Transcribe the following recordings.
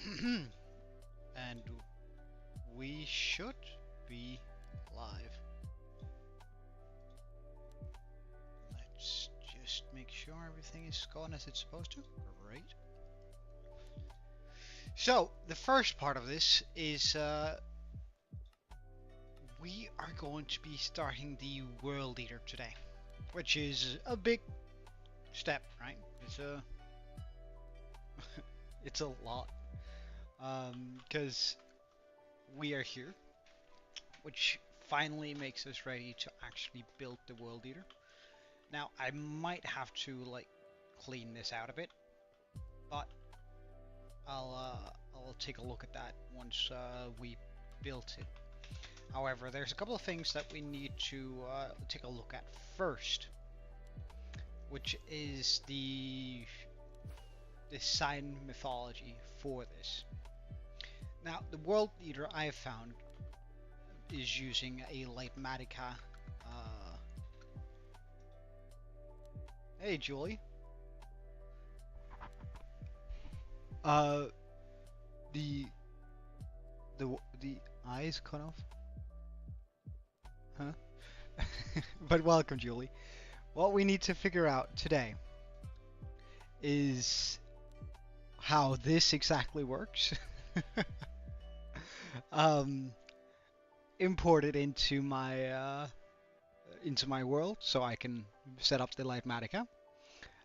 And we should be live. Let's just make sure everything is going as it's supposed to. Great. So, the first part of this is we are going to be starting the World Eater today, which is a big step, right? It's a it's a lot, because we are here, which finally makes us ready to actually build the World Eater. Now, I might have to like clean this out a bit, but I'll take a look at that once we built it. However, there's a couple of things that we need to take a look at first, which is the sign mythology for this. Now, the World Eater I have found is using a Lightmatica. Hey, Julie. The eyes cut off. Huh? But welcome, Julie. What we need to figure out today is how this exactly works. Import it into my world so I can set up the Lightmatica,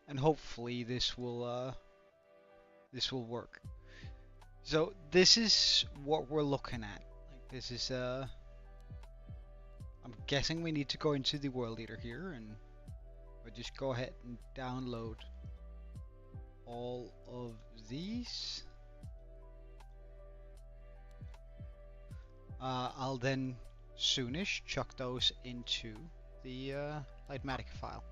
and hopefully this will work. So this is what we're looking at. Like, this is I'm guessing we need to go into the World Eater here, and we'll just go ahead and download all of these. I'll then soonish chuck those into the Lightmatica file.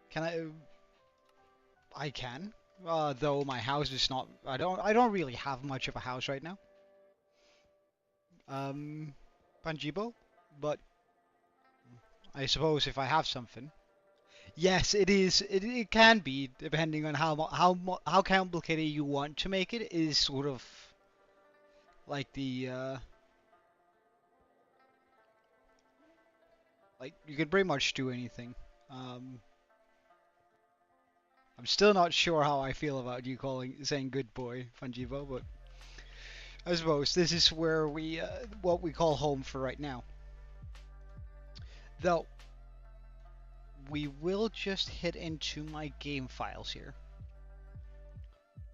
Can I can, though my house is not. I don't really have much of a house right now. Panjibo, but I suppose if I have something. Yes, it is. It can be, depending on how complicated you want to make it. Is sort of like the like you could pretty much do anything. I'm still not sure how I feel about you saying good boy, Fungibo, but I suppose this is where we what we call home for right now. Though we will just hit into my game files here.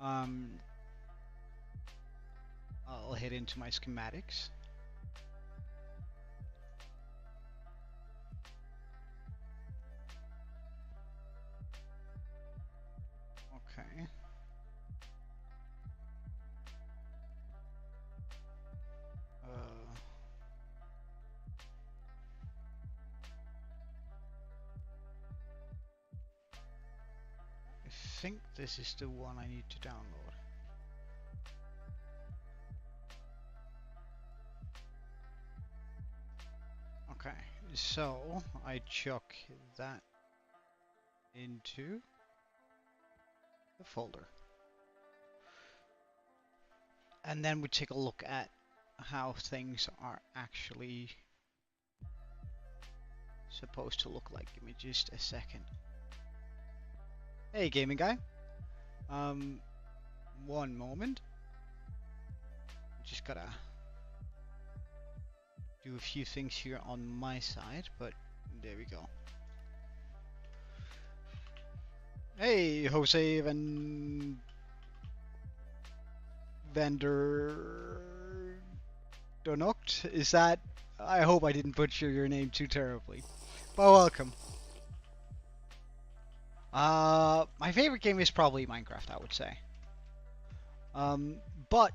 I'll hit into my schematics. Okay. I think this is the one I need to download. Okay, so I chuck that into the folder. And then we take a look at how things are actually supposed to look like. Give me just a second. Hey, gaming guy. One moment. Just gotta do a few things here on my side, but there we go. Hey, Jose Vander Donokt, is that? I hope I didn't butcher your name too terribly. But welcome. My favorite game is probably Minecraft, I would say. But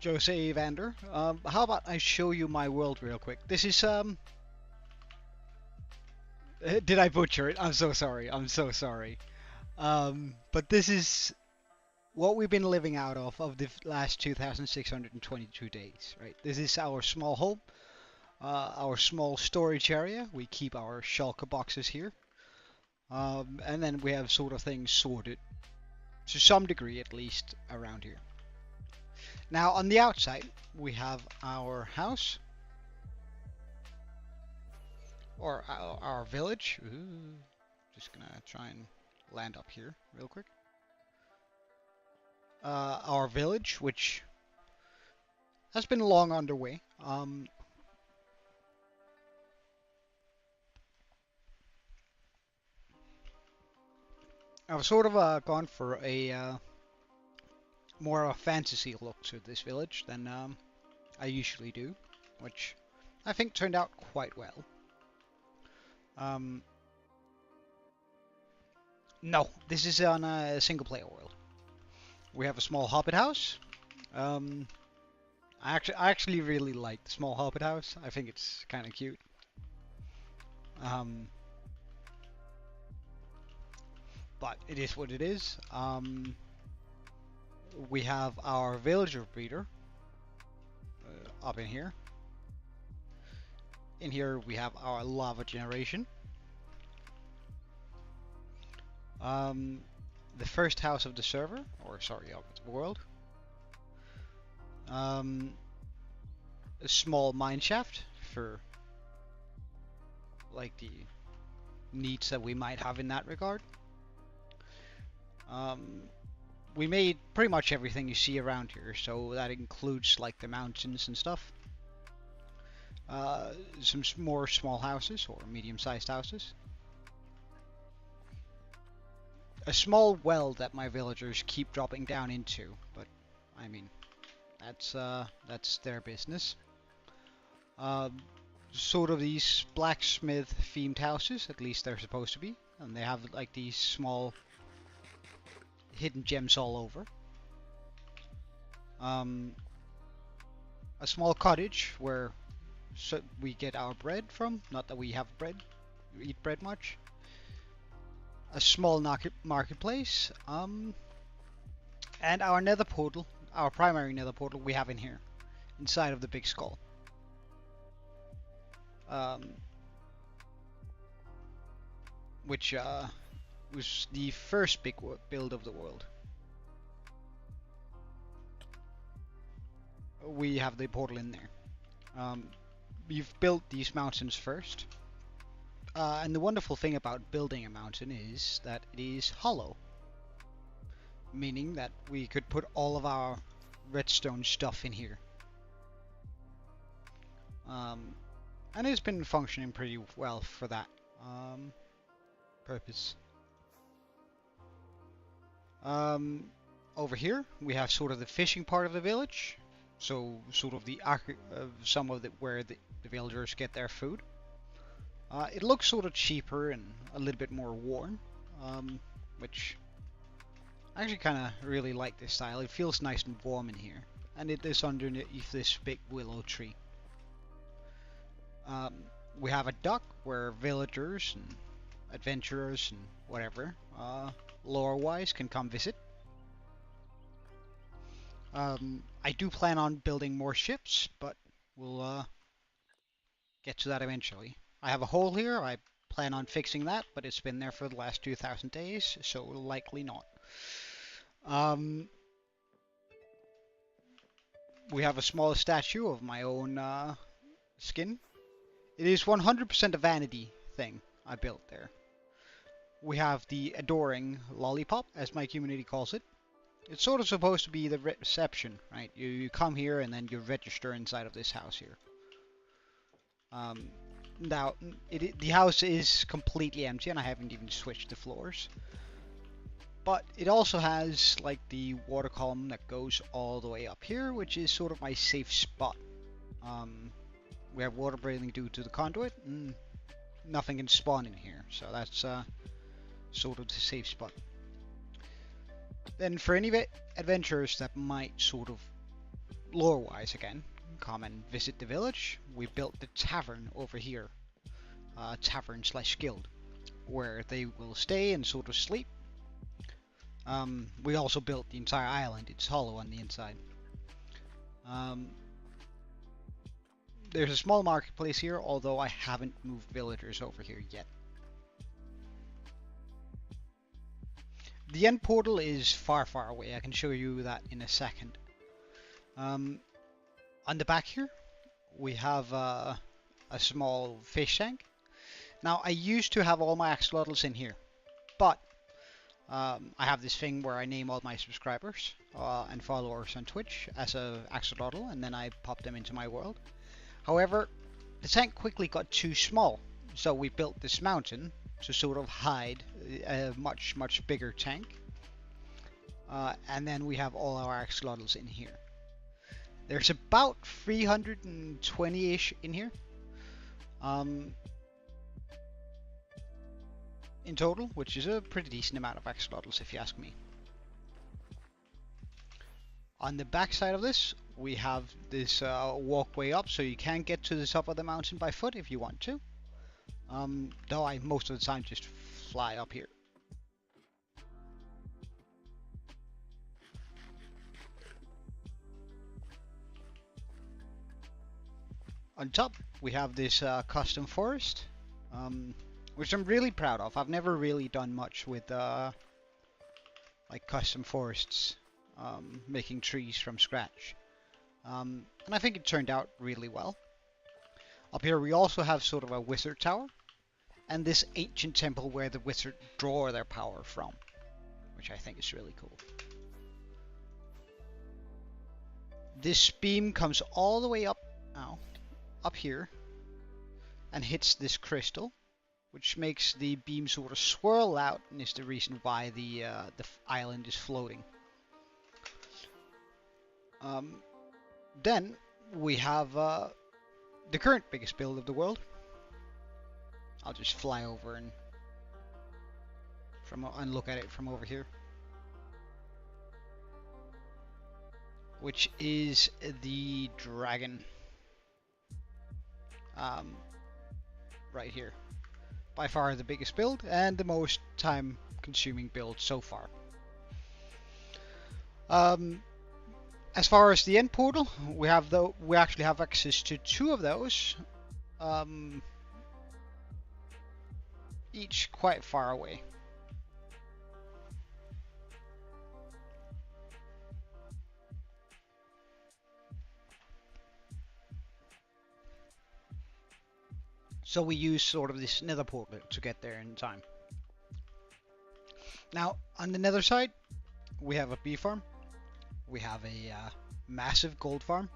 Jose Vander, how about I show you my world real quick? This is did I butcher it? I'm so sorry. I'm so sorry. But this is what we've been living out of the last 2,622 days, right? This is our small home, our small storage area. We keep our shulker boxes here. And then we have sort of things sorted to some degree, at least around here. Now on the outside we have our house, or our village. Ooh, just gonna try and land up here real quick. Our village, which has been long underway. I've sort of gone for a more of a fantasy look to this village than I usually do, which I think turned out quite well. No, this is on a single player world. We have a small hobbit house. I actually really like the small hobbit house. I think it's kind of cute. But it is what it is. We have our villager breeder up in here. In here we have our lava generation. The first house of the server, or sorry, of the world. A small mine shaft for like the needs that we might have in that regard. We made pretty much everything you see around here, so that includes like the mountains and stuff. Some more small houses or medium-sized houses. A small well that my villagers keep dropping down into, but I mean, that's their business. Sort of these blacksmith themed houses, at least they're supposed to be, and they have like these small hidden gems all over. A small cottage where we get our bread from, not that we have bread, we eat bread much. A small marketplace, and our nether portal, our primary nether portal we have in here, inside of the big skull. Which was the first big build of the world. We have the portal in there. We've built these mountains first. And the wonderful thing about building a mountain is that it is hollow. Meaning that we could put all of our redstone stuff in here. And it's been functioning pretty well for that purpose. Over here we have sort of the fishing part of the village. So sort of the some of where the villagers get their food. It looks sort of cheaper and a little bit more worn, which I actually kind of really like this style. It feels nice and warm in here, and it is underneath this big willow tree. We have a dock where villagers and adventurers and whatever, lore-wise, can come visit. I do plan on building more ships, but we'll get to that eventually. I have a hole here. I plan on fixing that, but it's been there for the last 2,000 days, so likely not. We have a small statue of my own skin. It is 100% a vanity thing I built there. We have the adoring lollipop, as my community calls it. It's sort of supposed to be the reception, right? You come here and then you register inside of this house here. Now, the house is completely empty and I haven't even switched the floors. But it also has like the water column that goes all the way up here, which is sort of my safe spot. We have water breathing due to the conduit, and nothing can spawn in here, so that's sort of the safe spot. Then for any adventurers that might sort of, lore-wise again, come and visit the village, we built the tavern over here, tavern/guild, where they will stay and sort of sleep. We also built the entire island. It's hollow on the inside. There's a small marketplace here, although I haven't moved villagers over here yet. The end portal is far, far away. I can show you that in a second. On the back here, we have a small fish tank. Now, I used to have all my axolotls in here, but I have this thing where I name all my subscribers and followers on Twitch as a axolotl, and then I pop them into my world. However, the tank quickly got too small, so we built this mountain to sort of hide a much, much bigger tank. And then we have all our axolotls in here. There's about 320-ish in here. In total, which is a pretty decent amount of axolotls if you ask me. On the back side of this, we have this walkway up, so you can get to the top of the mountain by foot if you want to. Though I most of the time just fly up here. On top, we have this custom forest, which I'm really proud of. I've never really done much with like custom forests, making trees from scratch. And I think it turned out really well. Up here we also have sort of a wizard tower, and this ancient temple where the wizards draw their power from, which I think is really cool. This beam comes all the way up here and hits this crystal, which makes the beam sort of swirl out, and is the reason why the island is floating. Then we have the current biggest build of the world. I'll just fly over and look at it from over here, which is the dragon. Right here. By far the biggest build and the most time consuming build so far. As far as the end portal, we actually have access to 2 of those, each quite far away. So we use sort of this nether portal to get there in time. Now, on the nether side, we have a bee farm. We have a massive gold farm,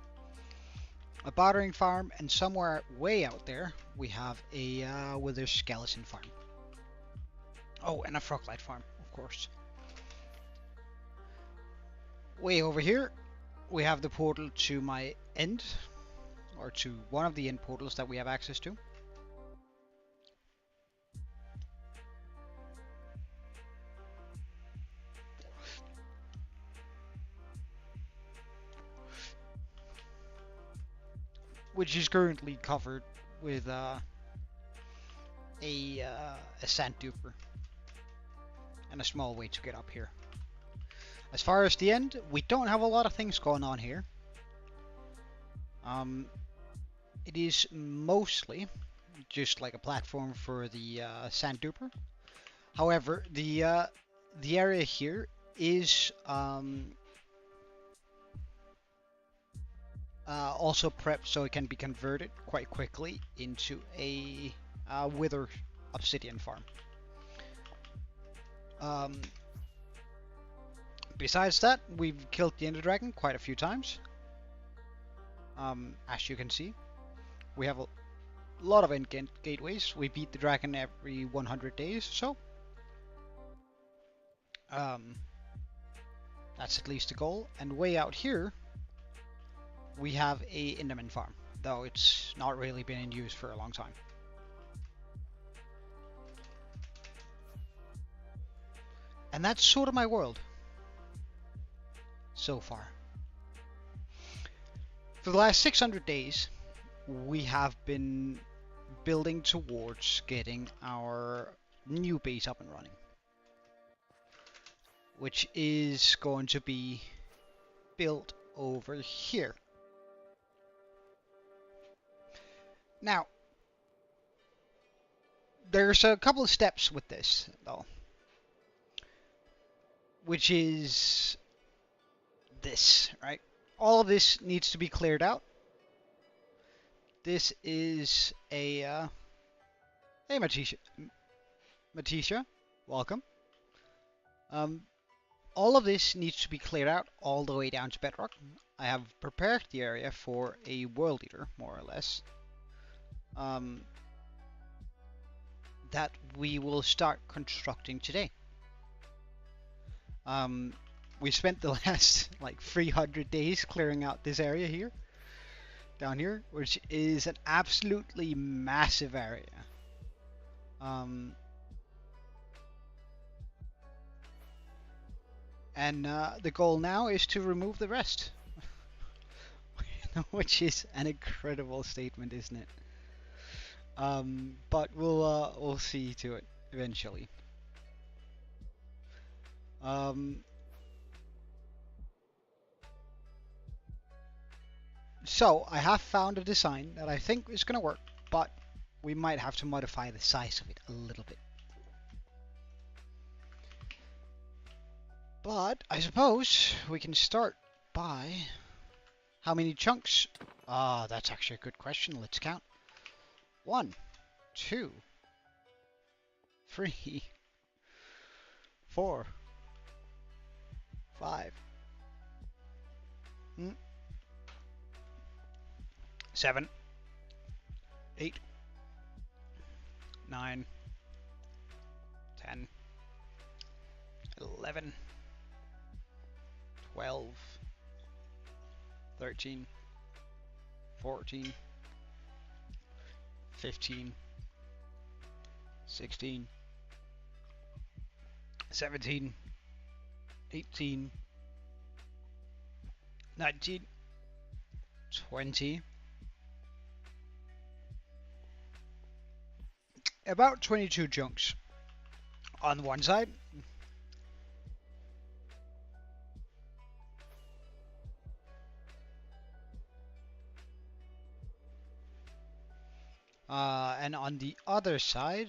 a bartering farm, and somewhere way out there, we have a wither skeleton farm. Oh, and a froglight farm, of course. Way over here, we have the portal to my end, or to one of the end portals that we have access to. Which is currently covered with a sand duper and a small way to get up here. As far as the end, we don't have a lot of things going on here. It is mostly just like a platform for the sand duper. However, the area here is also prepped so it can be converted quite quickly into a wither obsidian farm. Besides that, we've killed the Ender Dragon quite a few times. As you can see, we have a lot of end gateways. We beat the dragon every 100 days or so. That's at least the goal. And way out here, we have a Enderman farm, though it's not really been in use for a long time. And that's sort of my world so far. For the last 600 days, we have been building towards getting our new base up and running, which is going to be built over here. Now, there's a couple of steps with this, though. which is this, right? All of this needs to be cleared out. This is a hey, Matisha, welcome. All of this needs to be cleared out all the way down to Bedrock. I have prepared the area for a world eater, more or less. That we will start constructing today. We spent the last like 300 days clearing out this area here, down here, which is an absolutely massive area. And the goal now is to remove the rest, which is an incredible statement, isn't it? But we'll see to it eventually. So I have found a design that I think is going to work, but we might have to modify the size of it a little bit. But I suppose we can start by how many chunks? That's actually a good question. Let's count. 1, 2, 3, 4, 5, 7, 8, 9, 10, 11, 12, 13, 14, 15, 16, 17, 18, 19, 20, about 22 chunks on one side. And on the other side,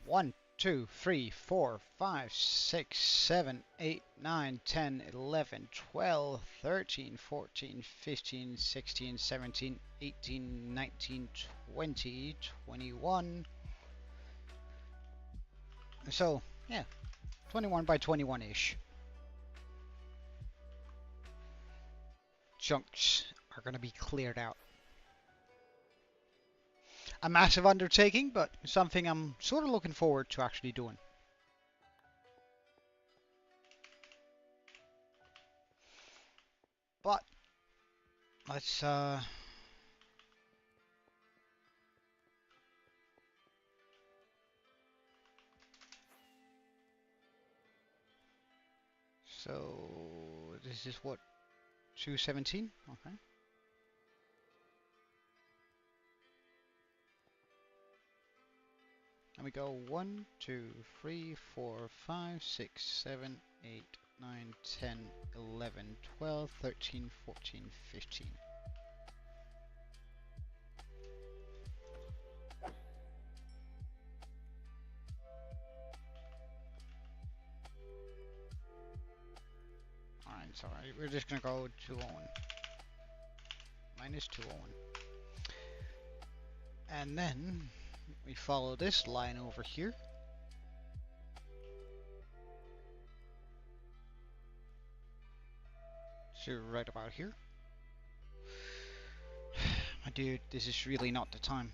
1, 2, 3, 4, 5, 6, 7, 8, 9, 10, 11, 12, 13, 14, 15, 16, 17, 18, 19, 20, 21. So, yeah, 21 by 21-ish. Chunks are going to be cleared out. A massive undertaking, but something I'm sort of looking forward to actually doing. But let's so this is what, 217? Okay. And we go 1, 2, 3, 4, 5, 6, 7, 8, 9, 10, 11, 12, 13, 14, 15. Alright, sorry, we're just gonna go 201. Minus 201. And then we follow this line over here. So right about here. My dude, this is really not the time.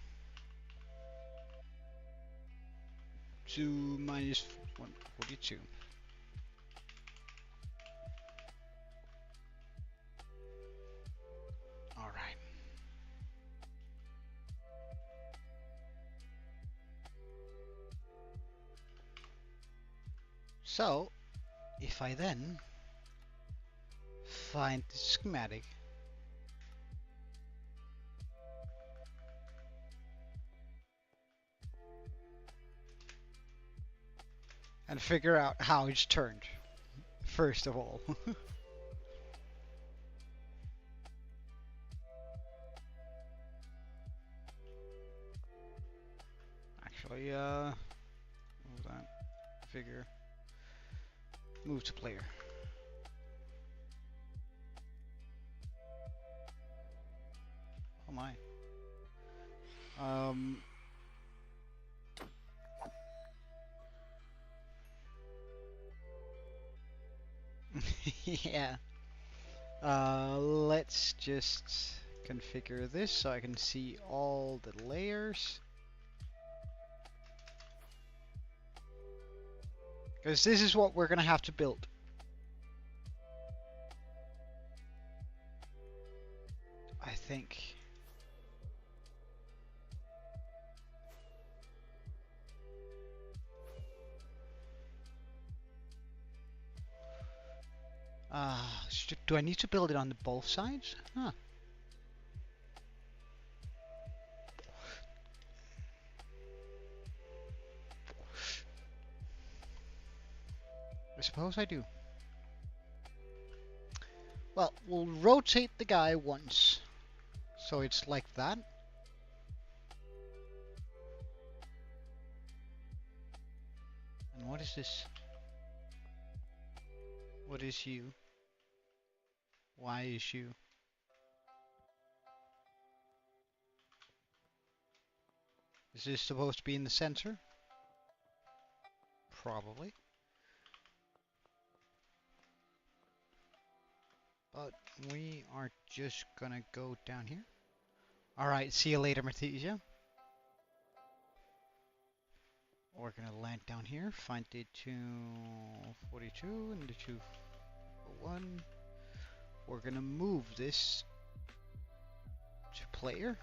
2 minus 142. Alright. So, if I then find the schematic and figure out how it's turned, first of all. Actually, what was that figure? Move to player. Oh my. Yeah. Let's just configure this so I can see all the layers. Because this is what we're going to have to build. I think. Do I need to build it on both sides? Huh. I suppose I do. Well, we'll rotate the guy once. So it's like that. And what is this? What is you? Why is you? Is this supposed to be in the center? Probably. But we are just gonna go down here. Alright, see you later, Mathesia. We're gonna land down here, find the 242 and the 241. We're gonna move this to player.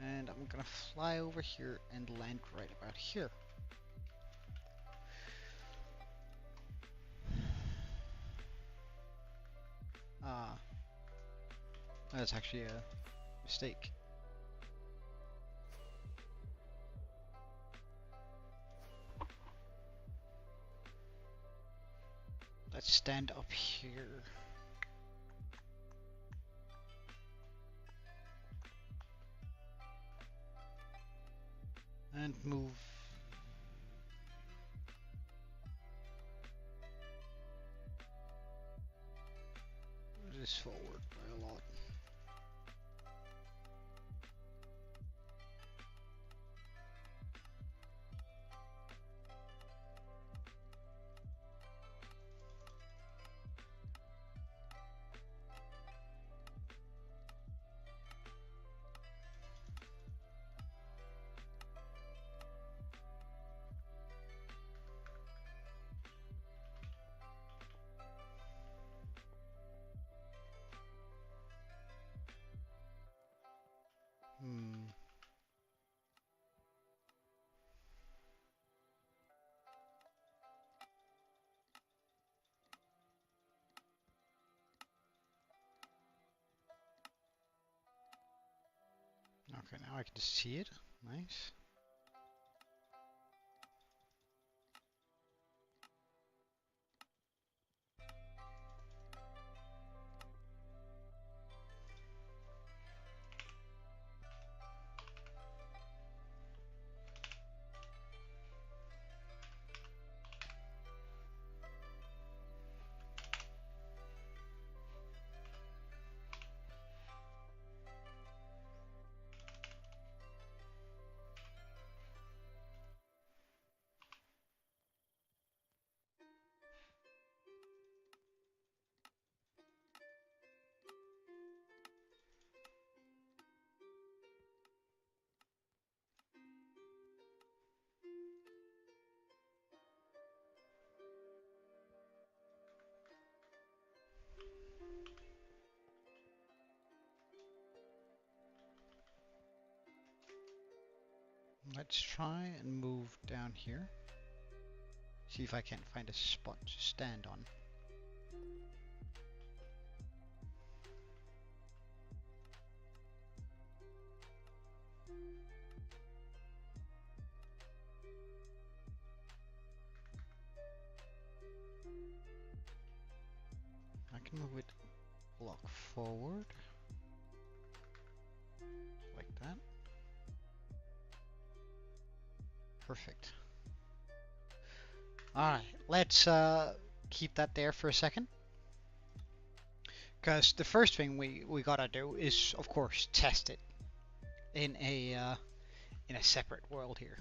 And I'm gonna fly over here and land right about here. That's actually a mistake. Let's stand up here. And move this forward by a lot. Okay, now I can see it. Nice. Let's try and move down here. See if I can't find a spot to stand on. forward. Like that. Perfect. Alright, let's keep that there for a second. Because the first thing we gotta do is, of course, test it in a separate world here.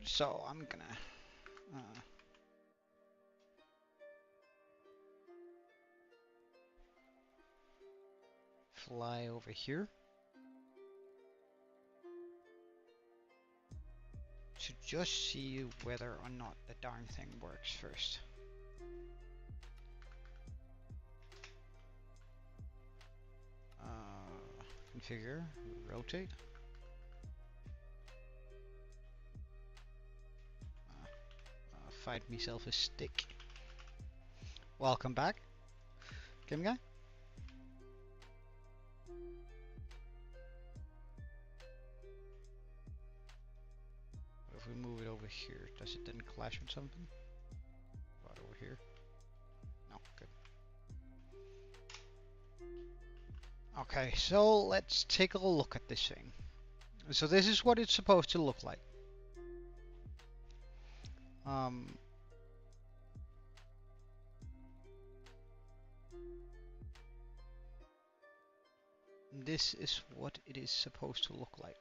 So I'm gonna fly over here to just see whether or not the darn thing works first. Configure, rotate. Find myself a stick. Welcome back, game guy. If we move it over here, does it then clash with something? Right over here? No, good. Okay, so let's take a look at this thing. So this is what it's supposed to look like. This is what it is supposed to look like.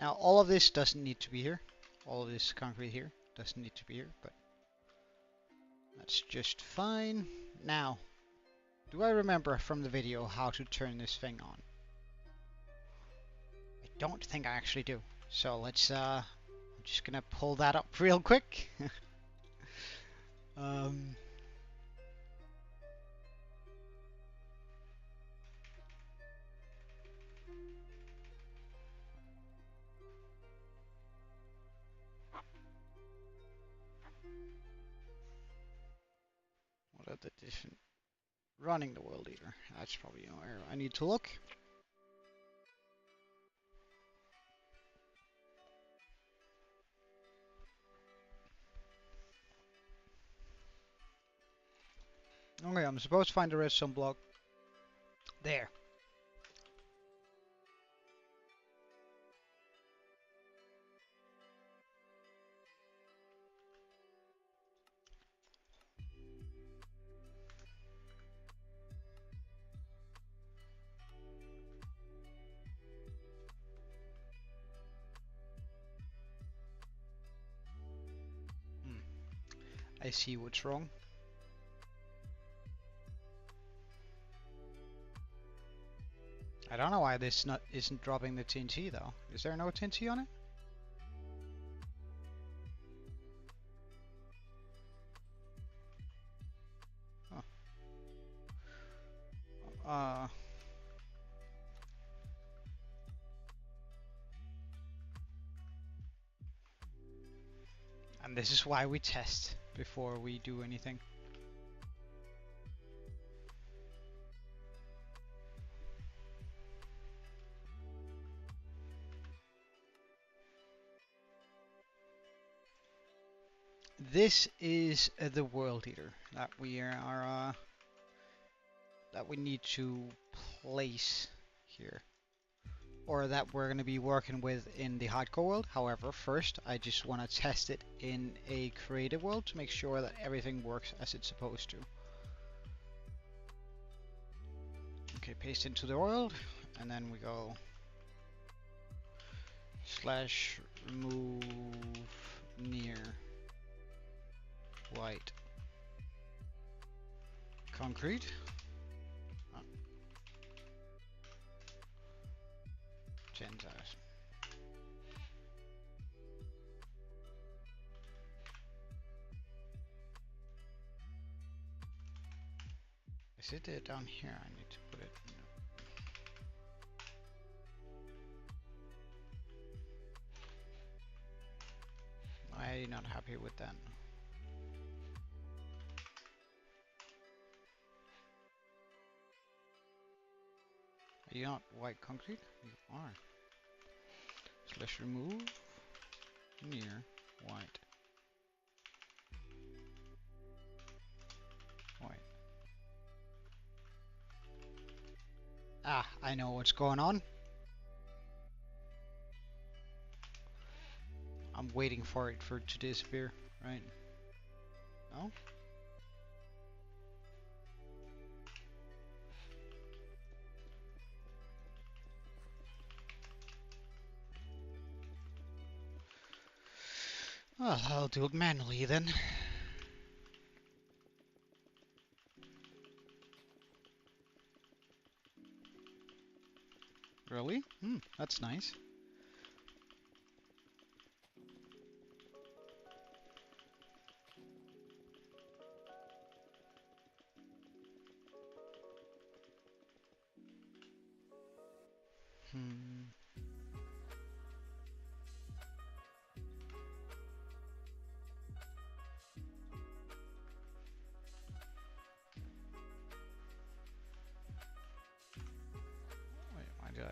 Now, all of this doesn't need to be here. All of this concrete here doesn't need to be here, but that's just fine. Now, do I remember from the video how to turn this thing on? I don't think I actually do. So let's, I'm just gonna pull that up real quick. What are the different... Running the world eater. That's probably where I need to look. Okay, I'm supposed to find the redstone block. There. I see what's wrong. I don't know why this isn't dropping the TNT though. Is there no TNT on it? Oh. And this is why we test before we do anything. This is the world eater that we are that we need to place here, or that we're going to be working with in the hardcore world. However, first I just want to test it in a creative world to make sure that everything works as it's supposed to. Okay, paste into the world, and then we go slash remove near white concrete. Oh. Change that. Is it down here? I need to put it. No. I'm not happy with that. Are you not white concrete? You are. Slash remove near white. White. Ah, I know what's going on. I'm waiting for it to disappear, right? No? Well, I'll do it manually then. Really? That's nice. Wait, why did I?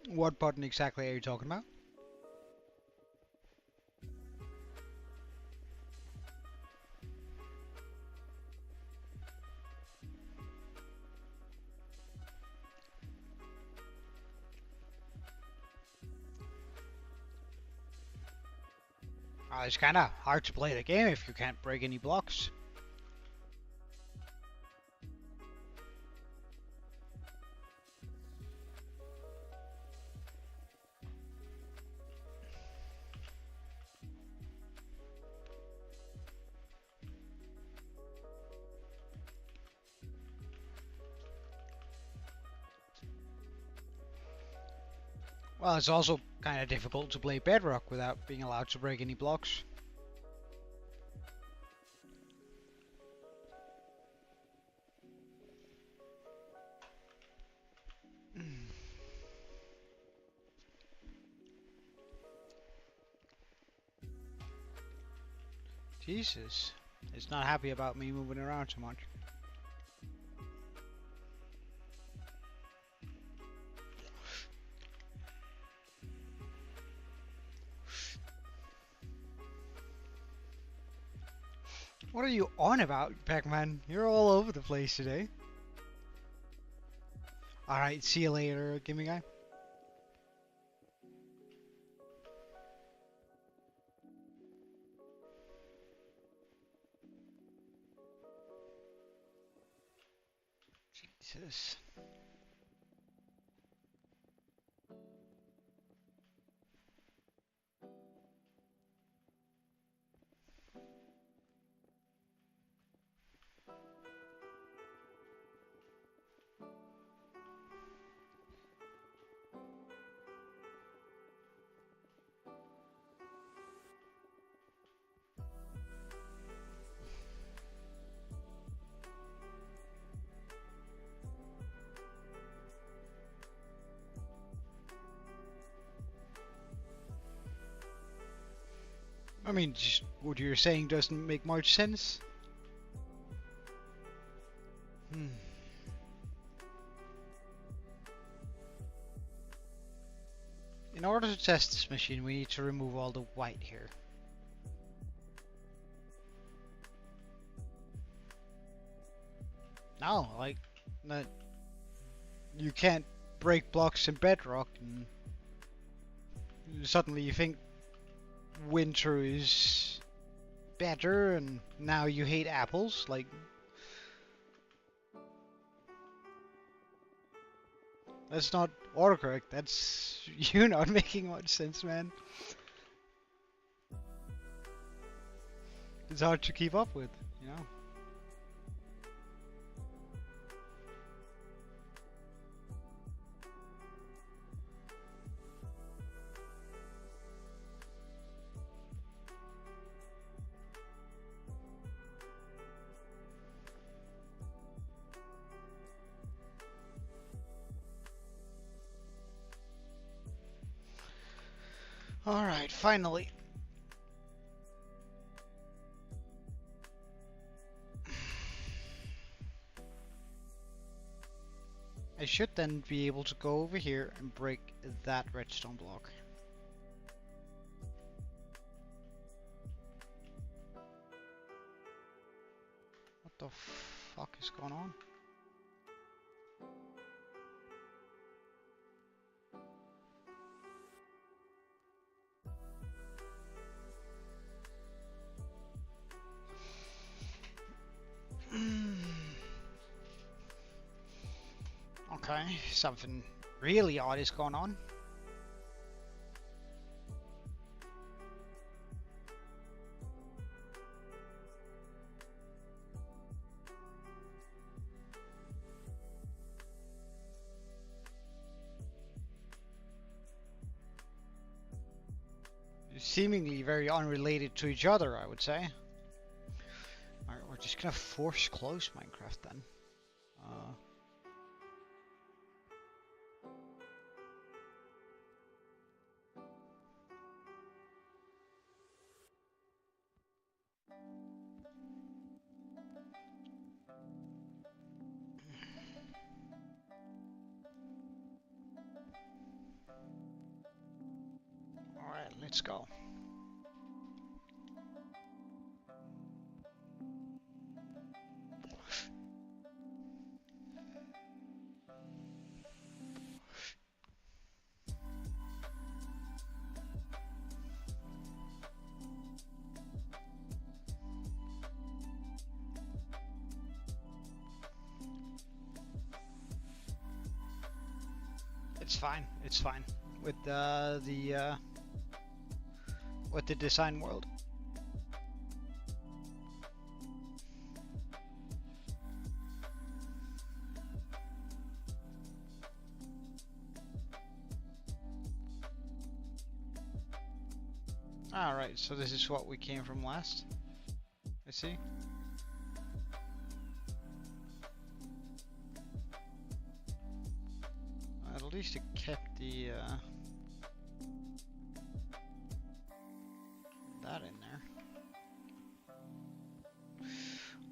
What button exactly are you talking about? It's kind of hard to play the game if you can't break any blocks. Well, it's also kind of difficult to play Bedrock without being allowed to break any blocks. Jesus, it's not happy about me moving around so much. What are you on about, Pac-Man? You're all over the place today. Alright, see you later, Gimme Guy. Jesus. I mean, just what you're saying doesn't make much sense. In order to test this machine, we need to remove all the white here. No, like, that you can't break blocks in Bedrock, and suddenly you think winter is better, and now you hate apples. Like, that's not autocorrect. That's you not making much sense, man. It's hard to keep up with. you know? Alright, finally. I should then be able to go over here and break that redstone block. What the fuck is going on? Okay, something really odd is going on. Seemingly very unrelated to each other, I would say. Alright, we're just gonna force close Minecraft then. Alright, let's go. It's fine with the design world. Alright, so this is what we came from last. I see. At least it kept the that in there.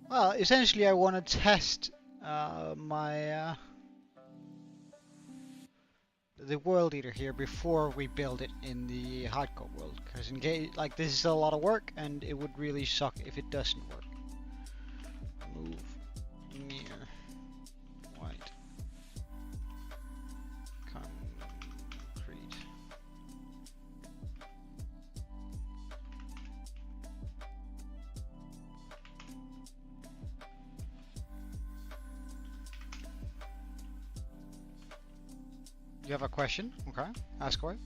Well, essentially I want to test my the world eater here before we build it in the hardcore world, because in case like this is a lot of work and it would really suck if it doesn't work. Move near white concrete. You have a question? Okay, ask away.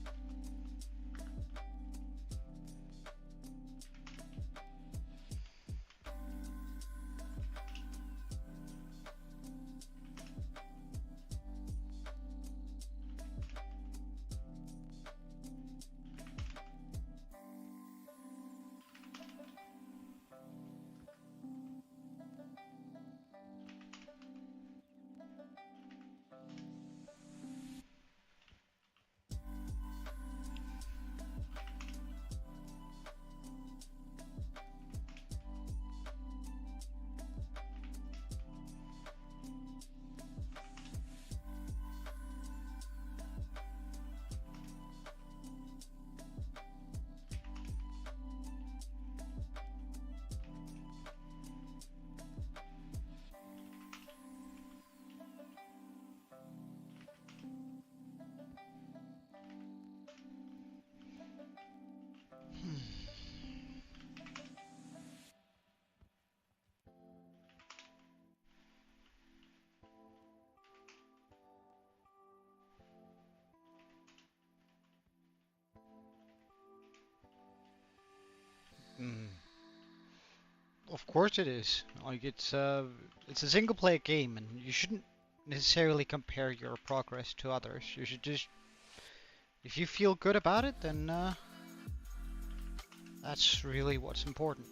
Of course it is. Like it's a single player game, and you shouldn't necessarily compare your progress to others. You should just, if you feel good about it, then that's really what's important.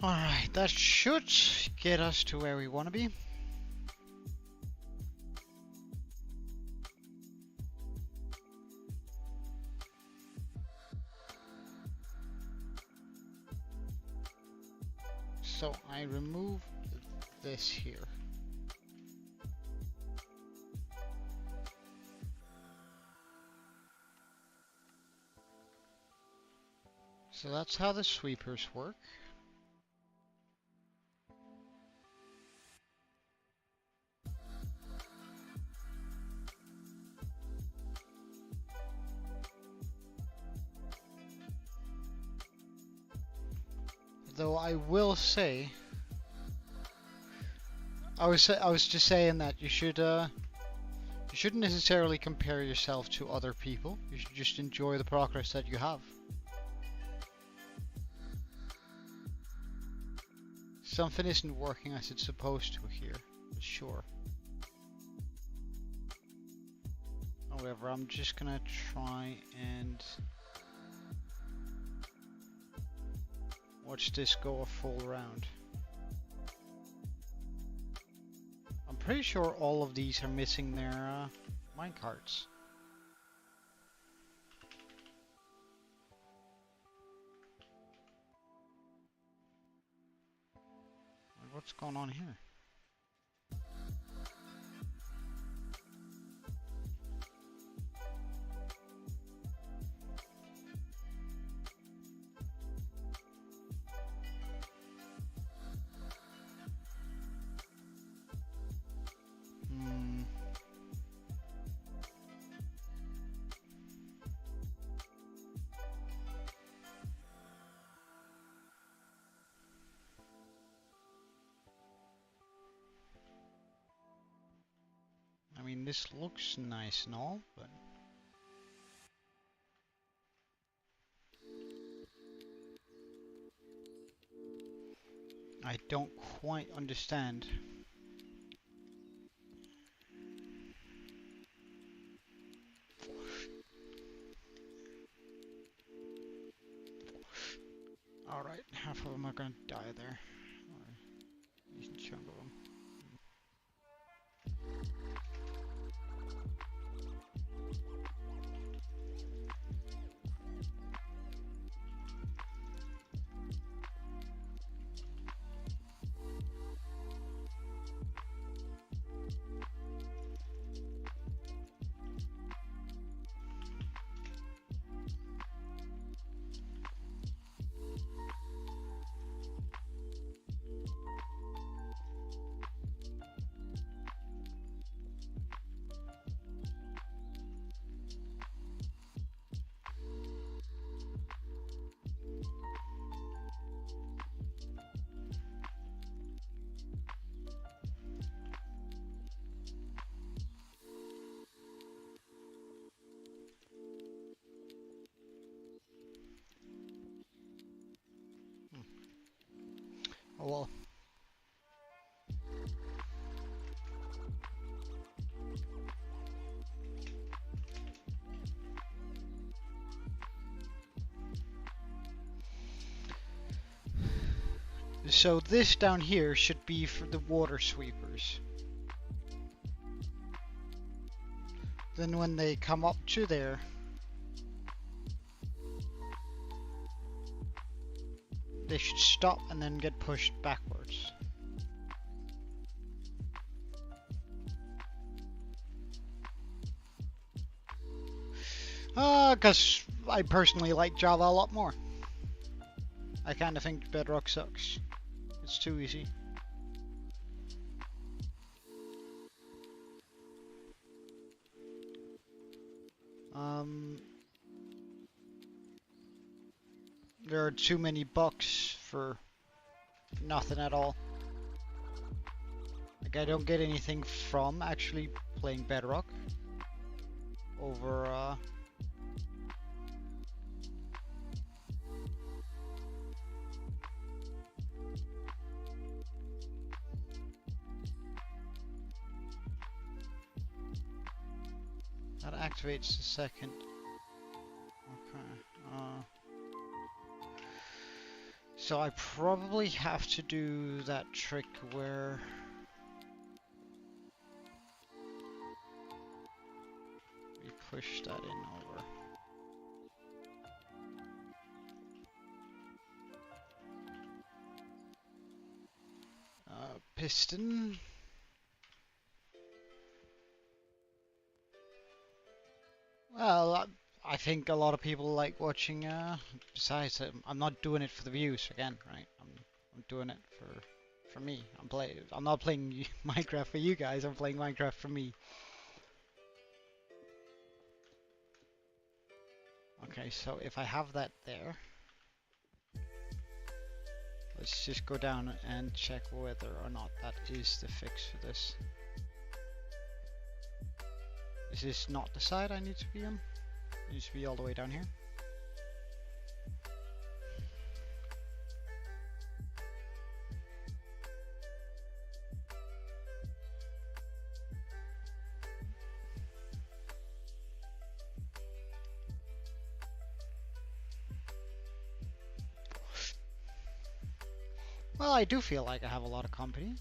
Alright, that should get us to where we want to be. So I remove this here. So that's how the sweepers work. Though I will say, I was just saying that you shouldn't necessarily compare yourself to other people. You should just enjoy the progress that you have. Something isn't working as it's supposed to here, sure. However, I'm just gonna try and watch this go a full round. I'm pretty sure all of these are missing their minecarts. What's going on here? I mean, this looks nice and all, but I don't quite understand. Alright, half of them are gonna die there. Or a decent chunk of them. Oh well. So this down here should be for the water sweepers. Then when they come up to there, they should stop and then get pushed backwards. Because I personally like Java a lot more. I kind of think Bedrock sucks. It's too easy. there are too many bucks for nothing at all. Like, I don't get anything from actually playing Bedrock over that activates the second. Okay. So I probably have to do that trick where we push that in over. Piston. Well, I think a lot of people like watching. Besides, I'm not doing it for the views again, right? I'm doing it for me. I'm not playing Minecraft for you guys. I'm playing Minecraft for me. Okay, so if I have that there, let's just go down and check whether or not that is the fix for this. Is this not the side I need to be on? It needs to be all the way down here. Well, I do feel like I have a lot of company.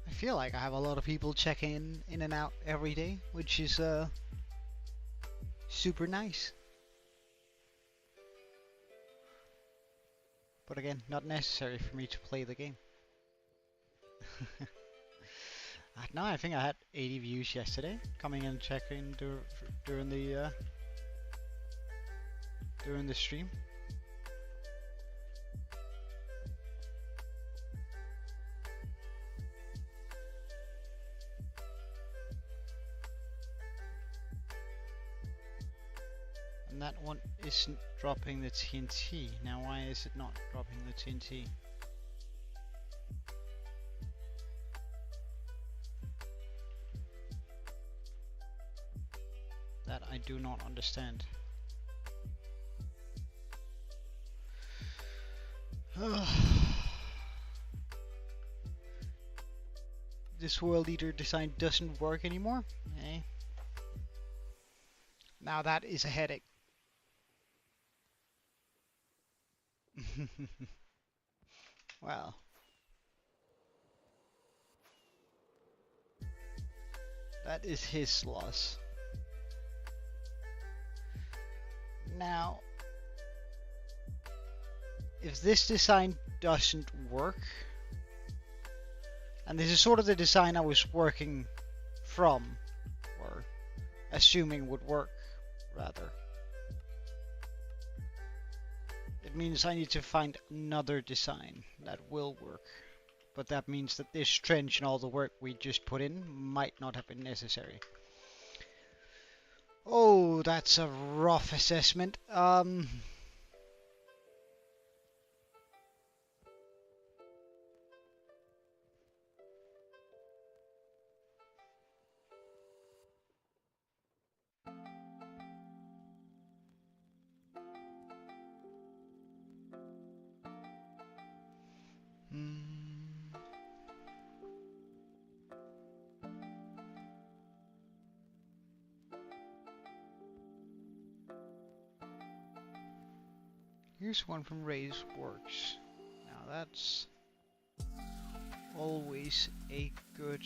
I feel like I have a lot of people checking in and out every day, which is super nice. But again, not necessary for me to play the game. No, I think I had 80 views yesterday, coming and checking during the stream. And that one isn't dropping the TNT. Now why is it not dropping the TNT? That I do not understand. This World Eater design doesn't work anymore. Eh? Now that is a headache. Well. That is his loss. Now, if this design doesn't work, and this is sort of the design I was working from, or assuming would work, rather, it means I need to find another design that will work. But that means that this trench and all the work we just put in might not have been necessary. Oh, that's a rough assessment. Here's one from Ray's Works. Now that's always a good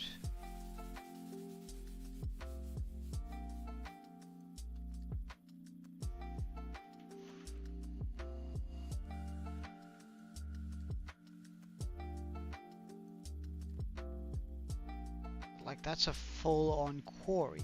like that's a full-on quarry.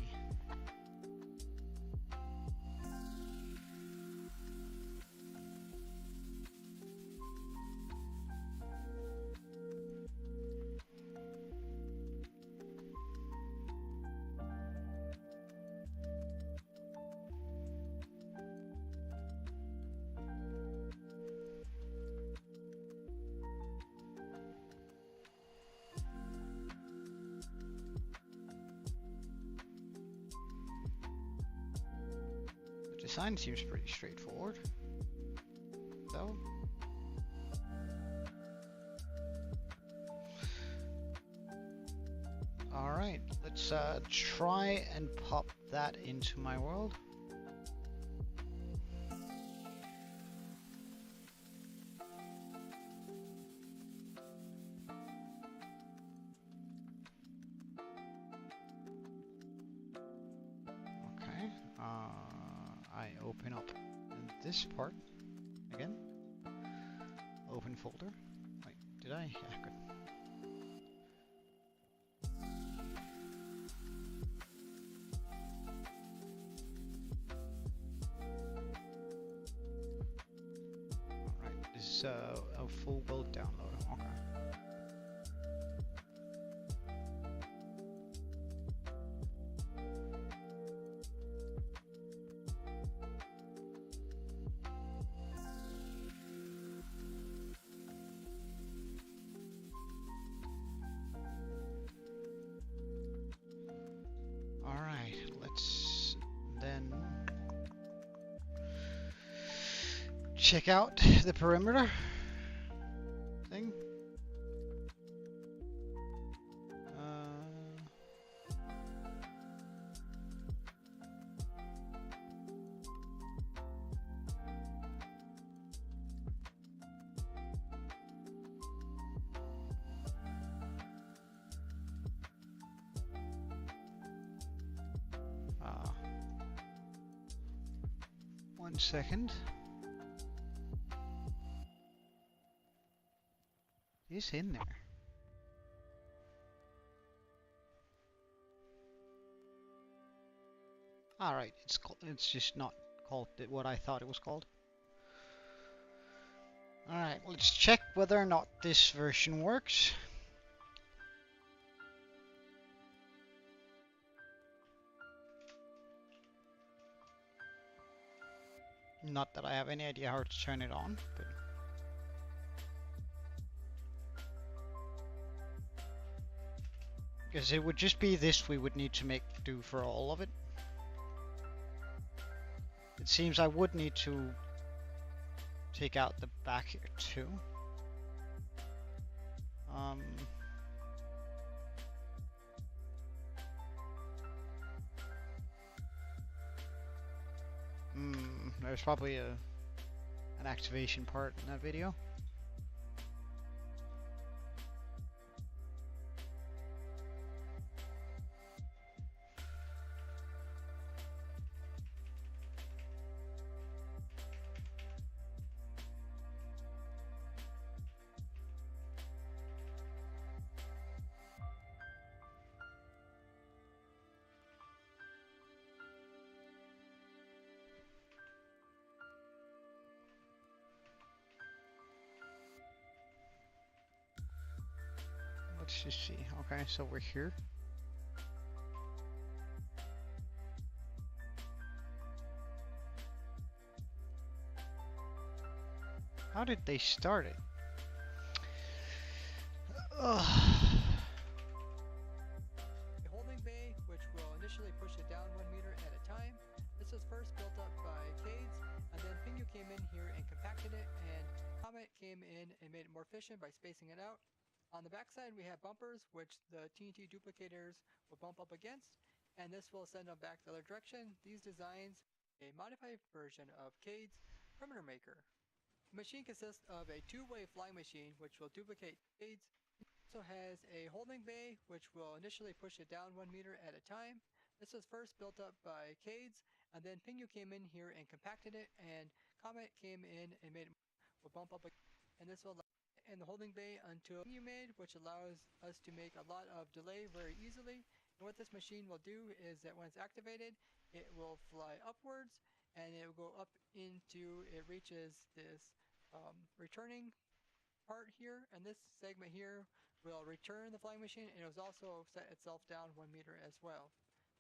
design seems pretty straightforward, though. Alright, let's try and pop that into my world. Okay, I open up this part again. Open folder. Wait, did I? Yeah, good. A full build download. Okay. All right, let's then check out the perimeter thing. One second. It's in there. All right, it's just not called what I thought it was called. All right, let's check whether or not this version works. Not that I have any idea how to turn it on, but because it would just be this we would need to make do for all of it. It seems I would need to take out the back here too. There's probably an activation part in that video. Let's just see. Okay, so we're here. How did they start it? A holding bay, which will initially push it down 1 meter at a time. This was first built up by Cades, and then Pingu came in here and compacted it, and Comet came in and made it more efficient by spacing it out. On the backside, we have bumpers, which the TNT duplicators will bump up against, and this will send them back the other direction. These designs are a modified version of Cades Perimeter Maker. The machine consists of a two-way flying machine, which will duplicate Cades. It also has a holding bay, which will initially push it down 1 meter at a time. This was first built up by Cades, and then Pingu came in here and compacted it, and Comet came in and made it will bump up against, and this will in the holding bay until you made, which allows us to make a lot of delay very easily. And what this machine will do is that when it's activated, it will fly upwards, and it will go up into, it reaches this returning part here, and this segment here will return the flying machine, and it will also set itself down 1 meter as well.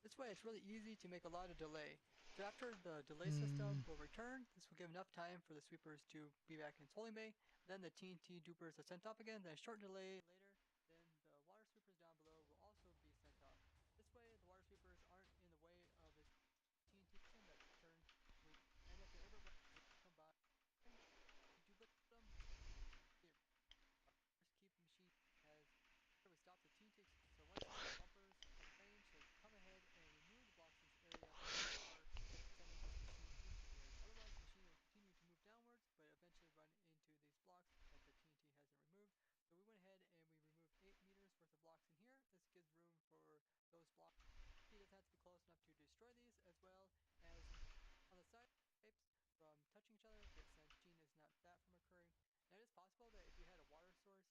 This way it's really easy to make a lot of delay. So after the delay system will return, this will give enough time for the sweepers to be back in its holding bay. Then the TNT dupers are sent up again, then a short delay later, then the water sweepers down below will also be sent up. This way the water sweepers aren't in the way of its TNT system that turns well as on the side pipes from touching each other, since machine is not that from occurring. Now it is possible that if you had a water source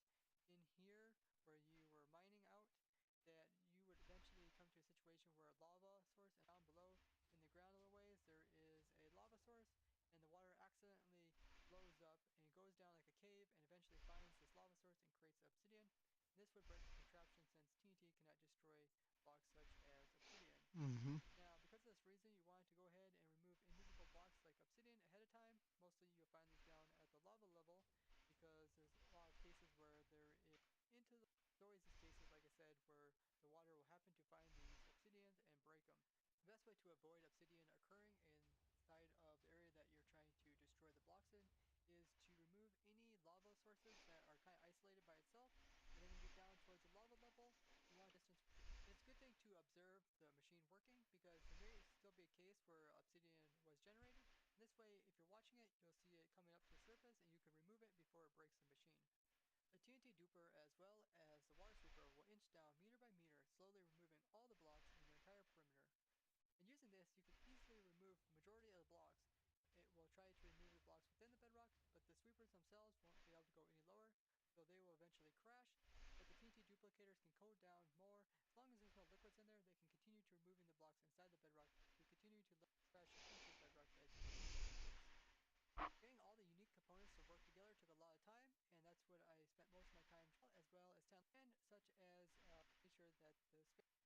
in here where you were mining out, that you would eventually come to a situation where a lava source, and down below in the ground a little ways there is a lava source, and the water accidentally blows up and goes down like a cave and eventually finds this lava source and creates obsidian. This would break the contraption since TNT cannot destroy blocks such as obsidian. Mm-hmm. Now, because of this reason, you want to go ahead and remove invisible blocks like obsidian ahead of time. Mostly you'll find these down at the lava level because there's a lot of cases where there is into the there's always these cases, like I said, where the water will happen to find these obsidians and break them. The best way to avoid obsidian occurring inside of the area that you're trying to destroy the blocks in is to remove any lava sources that are kind of isolated by itself. And then when you get down towards the lava level, you want distance. It's a good thing to observe the machine working because there may still be a case where obsidian was generated. This way, if you're watching it, you'll see it coming up to the surface and you can remove it before it breaks the machine. The TNT duper as well as the water sweeper will inch down meter by meter, slowly removing all the blocks in your entire perimeter. And using this, you can easily remove the majority of the blocks. It will try to remove the blocks within the bedrock, but the sweepers themselves won't be able to go any lower, so they will eventually crash. But the TNT duplicators can go down more. As long as there's no liquids in there, they can continue to removing the blocks inside the bedrock to continue to crashing into the bedrock as you remove the liquids. Getting all the unique components to work together took a lot of time, and that's what I spent most of my time as well as time, and such as make sure that the space.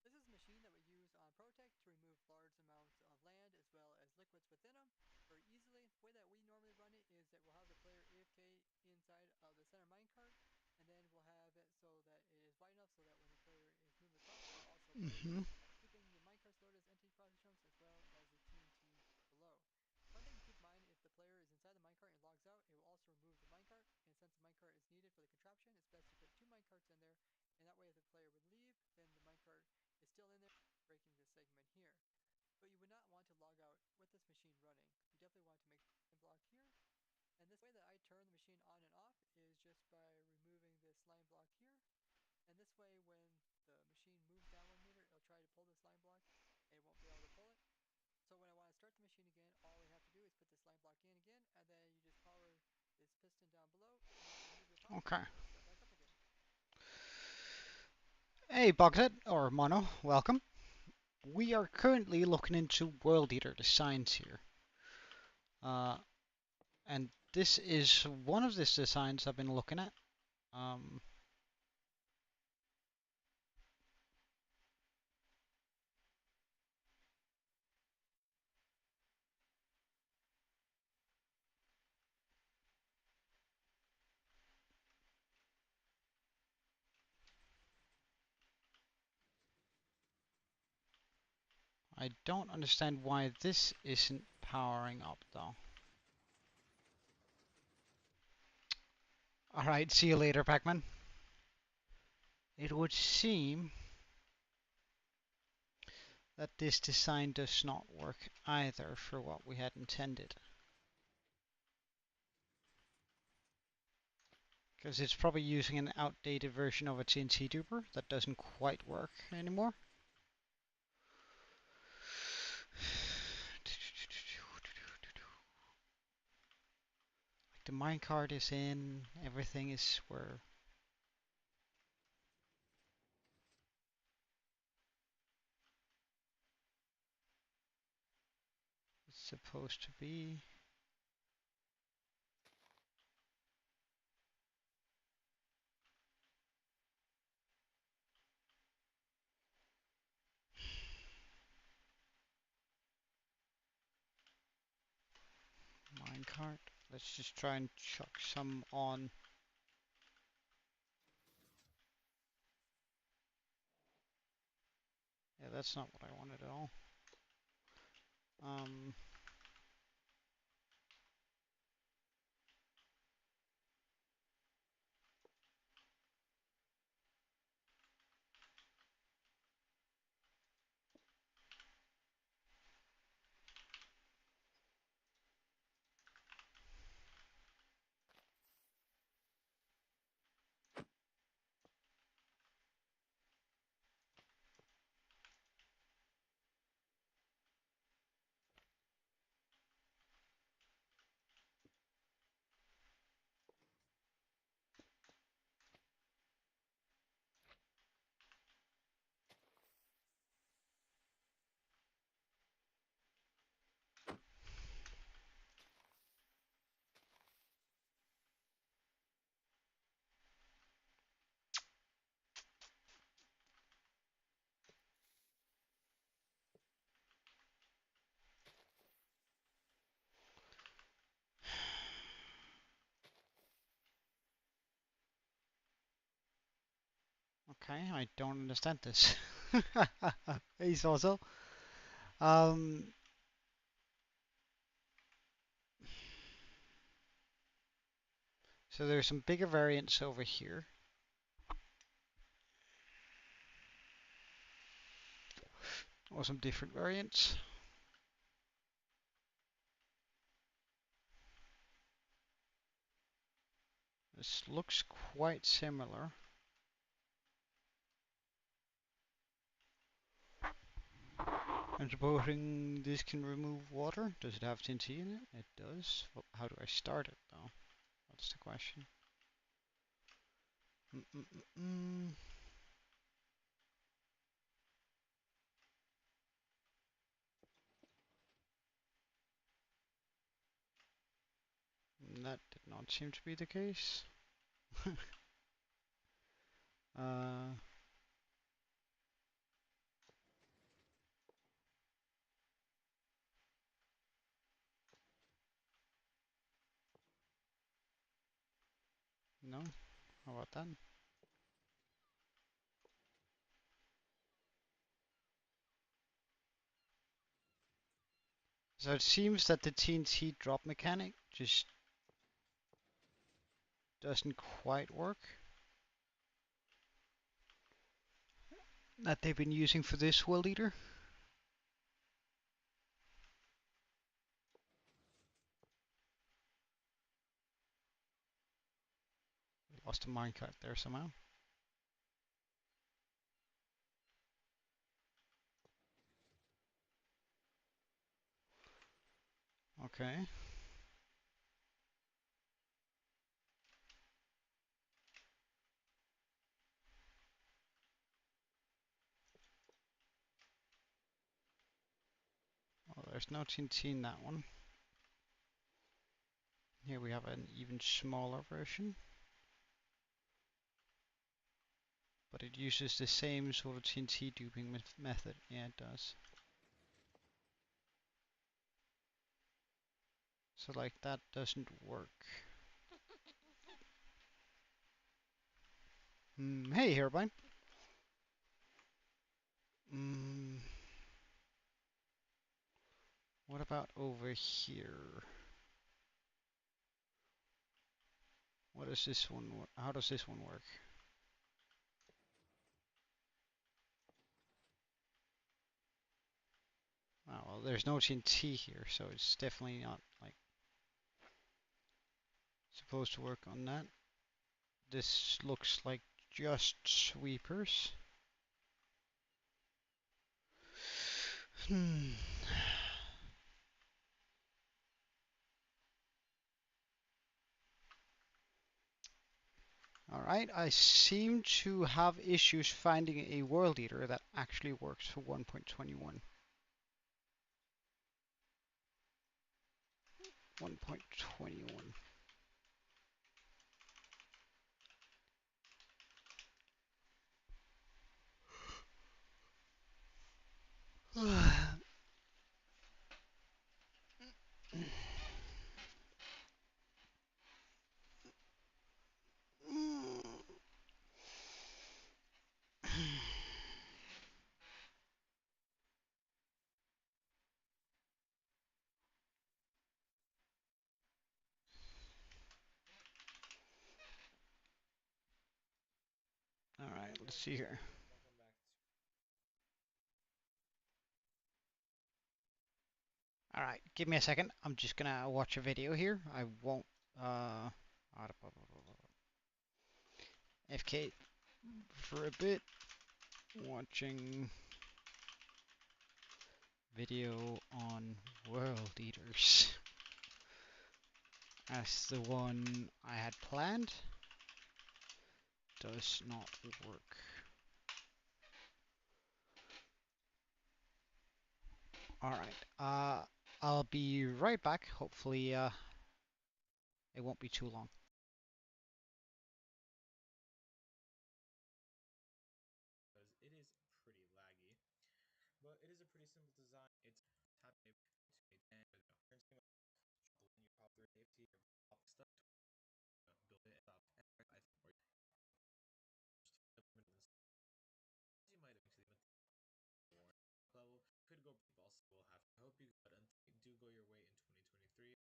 This is a machine that we use on Protect to remove large amounts of land as well as liquids within them very easily. The way that we normally run it is that we'll have the player AFK inside of the center minecart, and then we'll have it so that it is wide enough so that when the player is moving across, it will also break, Mm-hmm. keeping the minecarts loaded as entity process chunks as well as the TNT below. One thing to keep in mind, if the player is inside the minecart and logs out, it will also remove the minecart, and since the minecart is needed for the contraption, it's best to put 2 minecarts in there, and that way if the player would leave, then the minecart is still in there, breaking this segment here. But you would not want to log out with this machine running. You definitely want to make a block here. And this way that I turn the machine on and off is just by removing this line block here. And this way when the machine moves down 1 meter, it'll try to pull this line block and it won't be able to pull it. So when I want to start the machine again, all we have to do is put this line block in again, and then you just power this piston down below, and then remove your power, Okay. and it'll start back up again. Hey, Bogset, or Mono, welcome. We are currently looking into World Eater designs here. And this is one of these designs I've been looking at. I don't understand why this isn't powering up though. Alright, see you later, Pac-Man. It would seem that this design does not work either for what we had intended. Because it's probably using an outdated version of a TNT duper that doesn't quite work anymore. Like the minecart is in, everything is where it's supposed to be. Minecart. Let's just try and chuck some on. Yeah, that's not what I wanted at all. Um, Okay, I don't understand this. Hey, also. Um, so there's some bigger variants over here. Or some different variants. This looks quite similar. I'm supposing this can remove water. Does it have TNT in it? It does. Well, how do I start it though? That's the question. Mm-mm-mm-mm. That did not seem to be the case. uh, no. How about that? So it seems that the TNT drop mechanic just doesn't quite work. That they've been using for this world eater. Lost a minecart there somehow. Okay. Well, there's no TNT in that one. Here we have an even smaller version. But it uses the same sort of TNT duping method. Yeah, it does. So like that doesn't work. Hey, Herbind. What about over here? What does this one work? How does this one work? Oh, well, there's no TNT here, so it's definitely not like supposed to work on that. This looks like just sweepers. Alright, I seem to have issues finding a world eater that actually works for 1.21. 1.21. Alright, let's see here. Alright, give me a second. I'm just gonna watch a video here. I won't FK for a bit. Watching video on world eaters. As the one I had planned does not work. Alright, I'll be right back. Hopefully, it won't be too long. 3.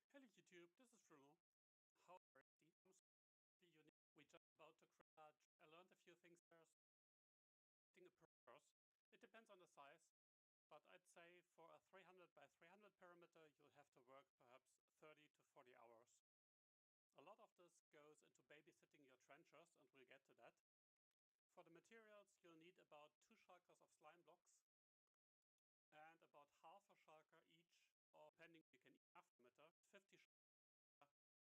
Hello YouTube, this is Bruno. How are you? Unique. We just about to crash. I learned a few things first. A purse. It depends on the size, but I'd say for a 300 by 300 perimeter, you'll have to work perhaps 30 to 40 hours. A lot of this goes into babysitting your trenchers, and we'll get to that. For the materials, you'll need about 2 shulkers of slime blocks and about half a shulker each, or depending you can eat enough perimeter, 50 shulkers.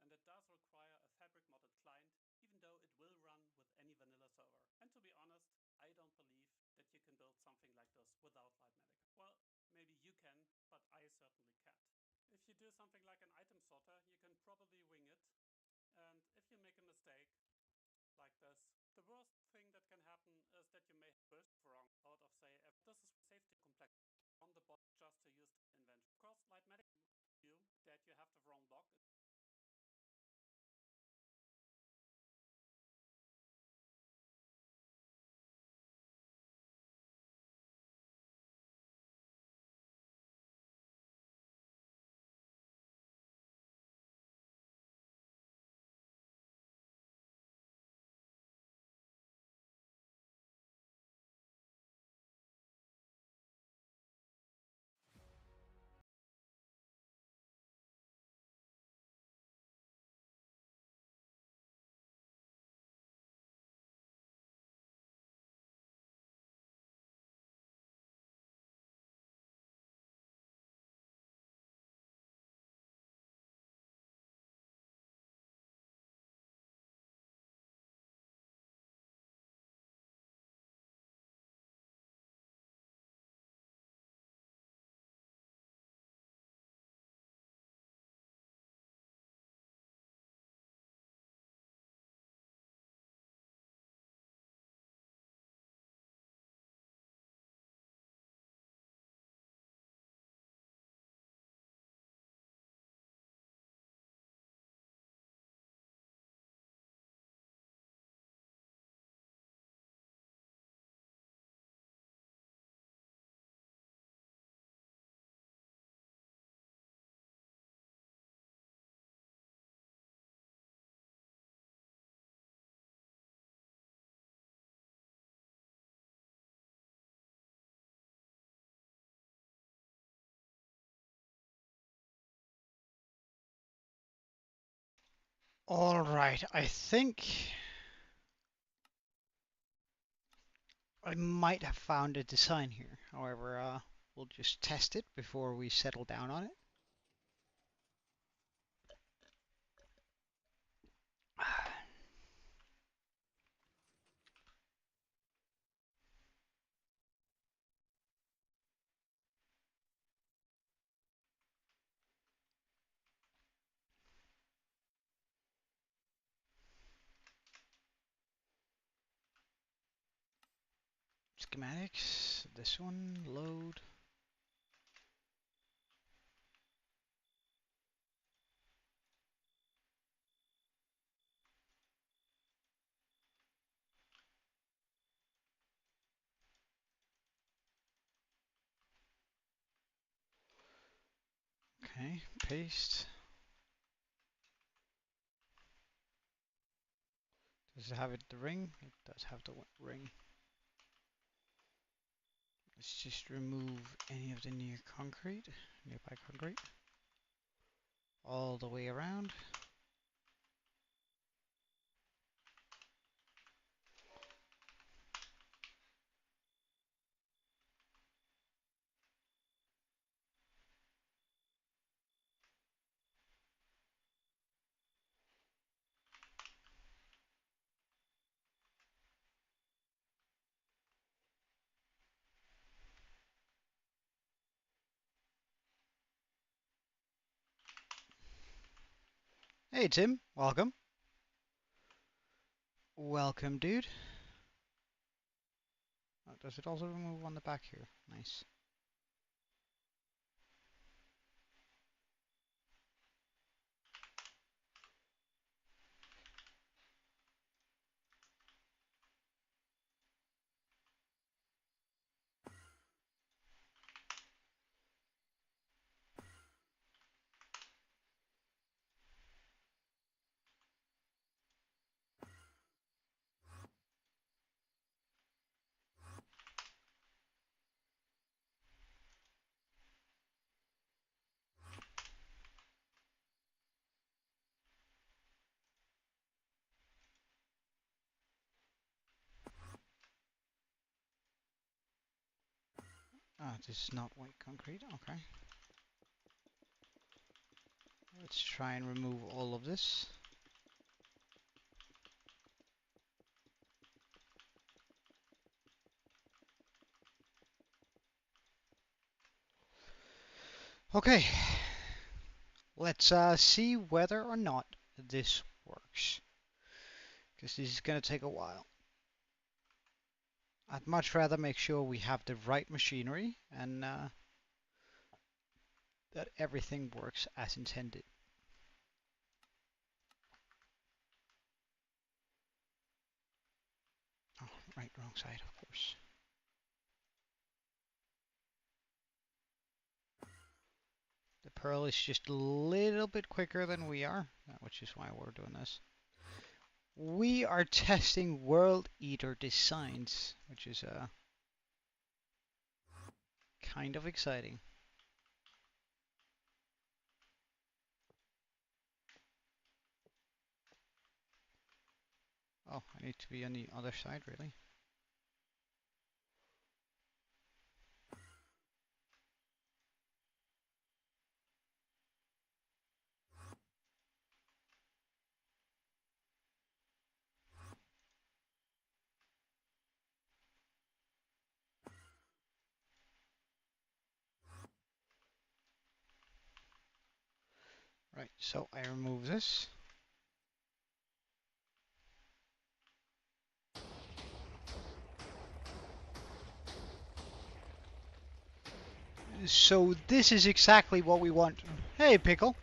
And it does require a fabric modded client, even though it will run with any vanilla server. And to be honest, I don't believe that you can build something like this without Light Medical. Well, maybe you can, but I certainly can't. If you do something like an item sorter, you can probably wing it. And if you make a mistake, like this, the worst thing that can happen is that you may have burst wrong out of, say, this is safety complex on the bot just to use the inventory. Of course, Light Medical you that you have the wrong block. All right, I think I might have found a design here. However, we'll just test it before we settle down on it. Schematics, this one, load. Okay, paste. Does it have the ring? It does have the ring. Let's just remove any of the nearby concrete, all the way around. Hey Tim, welcome. Welcome, dude. Oh, does it also remove on the back here? Nice. This is not white concrete. Okay. Let's try and remove all of this. Okay. Let's see whether or not this works. Because this is going to take a while. I'd much rather make sure we have the right machinery and that everything works as intended. Oh, right, wrong side, of course. The Pearl is just a little bit quicker than we are, which is why we're doing this. We are testing World Eater designs, which is kind of exciting. Oh, I need to be on the other side, really? Right, so I remove this. So this is exactly what we want. Hey, Pickle.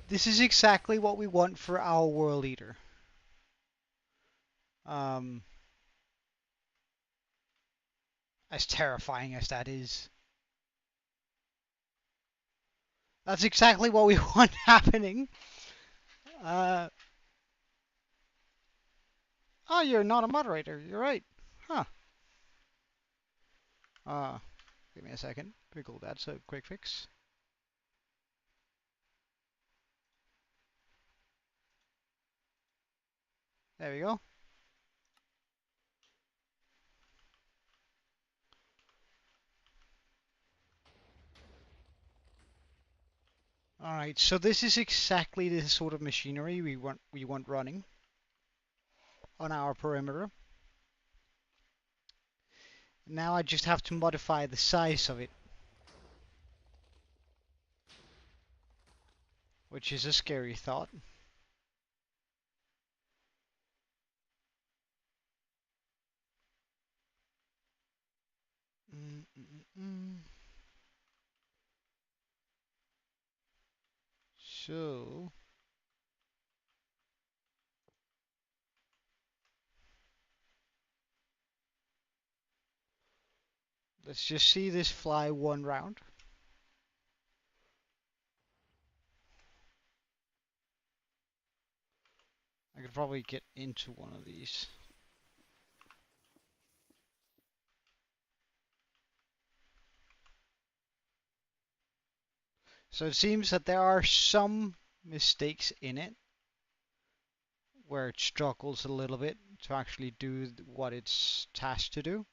This is exactly what we want for our World Eater. As terrifying as that is. That's exactly what we want happening. Oh, you're not a moderator. You're right. Huh. Give me a second. Pickle, that's a quick fix. There we go. Alright, so this is exactly the sort of machinery we want running on our perimeter. Now I just have to modify the size of it, which is a scary thought. So let's just see this fly one round. I could probably get into one of these. So it seems that there are some mistakes in it where it struggles a little bit to actually do what it's tasked to do.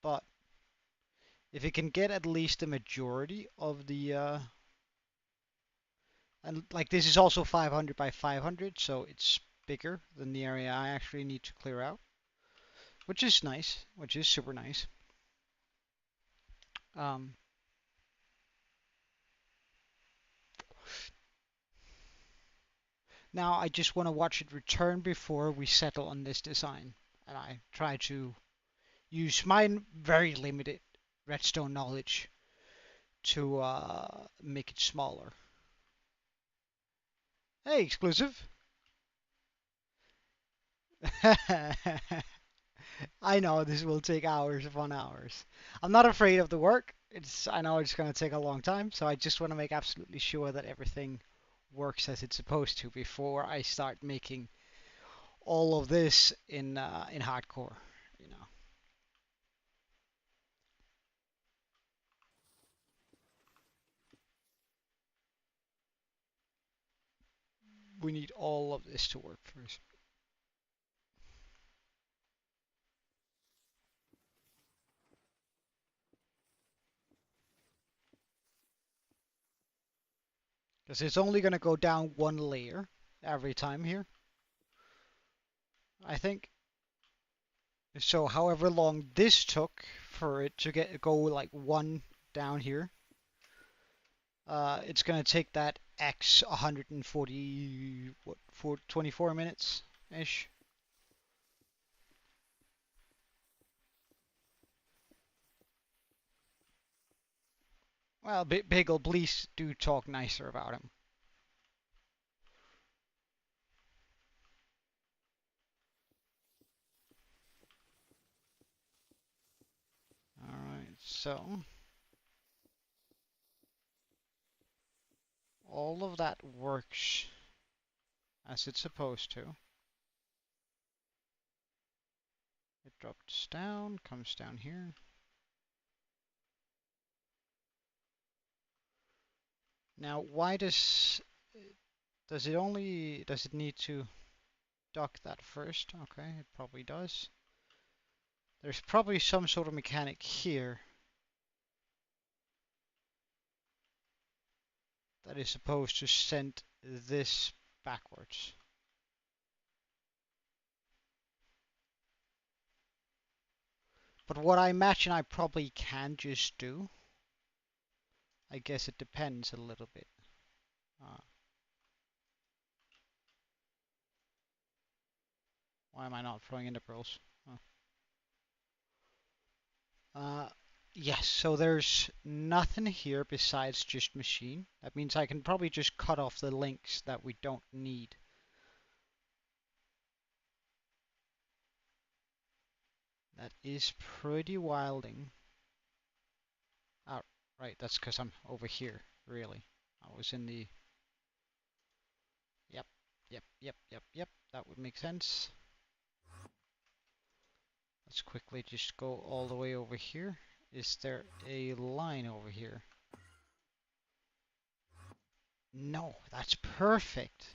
But if it can get at least a majority of the and like this is also 500 by 500, so it's bigger than the area I actually need to clear out, which is nice, which is super nice. Now I just want to watch it return before we settle on this design, and I try to use my very limited redstone knowledge to make it smaller. Hey, exclusive! I know this will take hours upon hours. I'm not afraid of the work. I know it's going to take a long time, so I just want to make absolutely sure that everything works as it's supposed to before I start making all of this in hardcore, you know. We need all of this to work first. Because it's only going to go down one layer every time here, I think. So however long this took for it to go like one down here, it's going to take that X 140, 24 minutes-ish. Well, Biggle, please do talk nicer about him. Alright, so all of that works as it's supposed to. It drops down, comes down here. Now, why does it need to dock that first? Okay, it probably does. There's probably some sort of mechanic here that is supposed to send this backwards. But what I imagine I probably can just do, I guess it depends a little bit. Why am I not throwing in the pearls? Yes, so there's nothing here besides just machine. That means I can probably just cut off the links that we don't need. That is pretty wilding. Oh, right, that's because I'm over here, really. I was in the... Yep, that would make sense. Let's quickly just go all the way over here. Is there a line over here? No, that's perfect.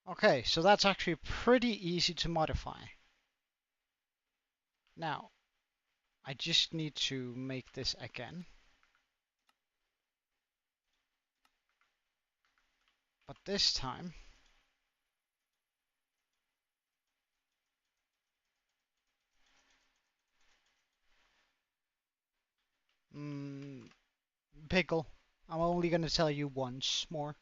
Okay, so that's actually pretty easy to modify. Now, I just need to make this again. But this time, Pickle, I'm only going to tell you once more.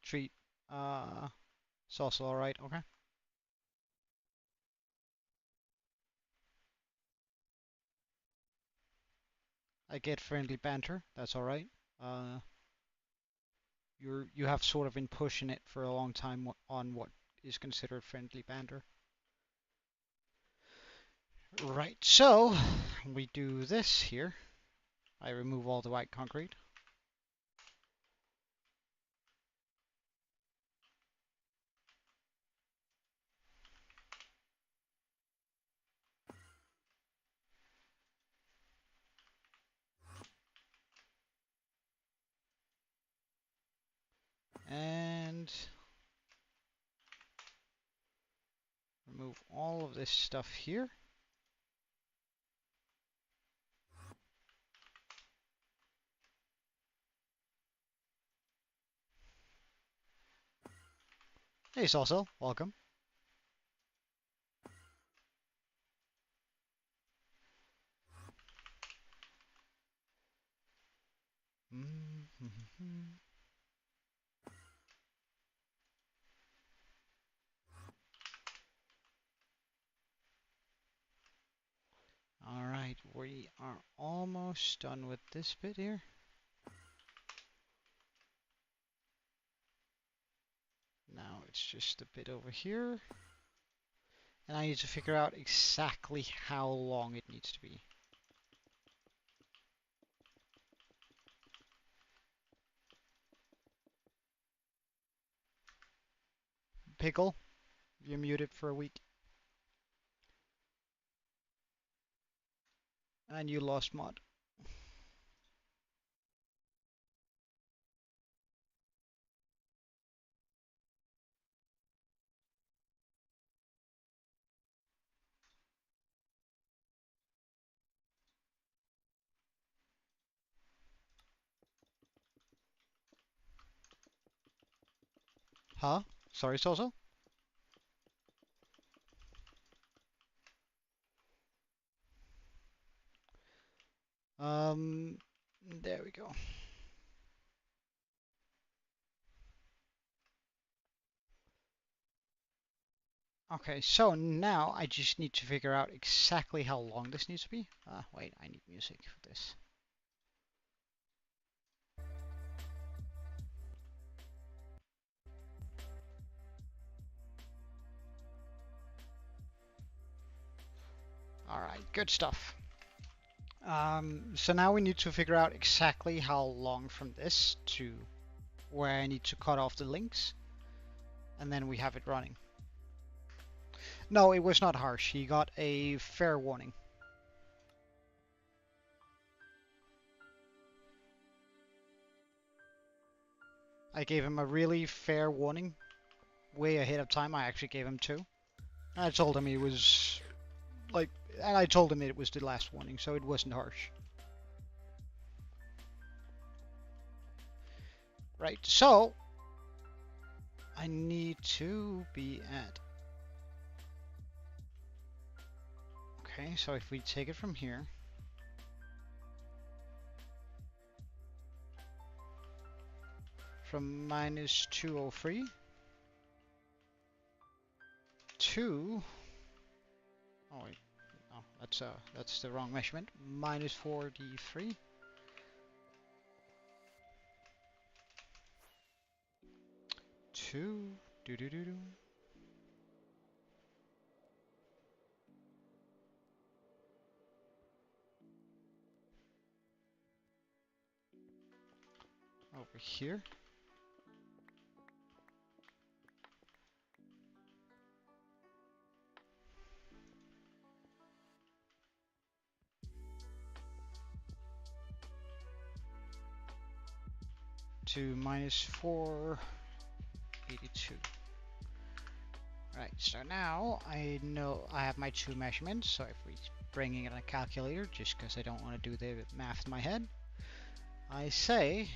Treat, it's also alright, okay? I get friendly banter, that's alright. You have sort of been pushing it for a long time on what is considered friendly banter. Right, so we do this here. I remove all the white concrete. And remove all of this stuff here. Hey, Salsa, welcome. Alright, we are almost done with this bit here. Now it's just a bit over here. And I need to figure out exactly how long it needs to be. Pickle, you're muted for a week. And you lost mod. Huh? Sorry, Soso? There we go. Okay, so now I just need to figure out exactly how long this needs to be. Wait, I need music for this. Alright, good stuff. So now we need to figure out exactly how long from this to where I need to cut off the links, and then we have it running. No, it was not harsh. He got a fair warning. I gave him a really fair warning way ahead of time. I actually gave him 2. I told him he was like, and I told him it was the last warning, so it wasn't harsh. Right, so I need to be at. Okay, so if we take it from here. From minus 203 to, oh wait, no, that's the wrong measurement. Minus 43 to over here. To minus 482. Right, so now I know I have my 2 measurements, so if we bring in a calculator, just because I don't want to do the math in my head, I say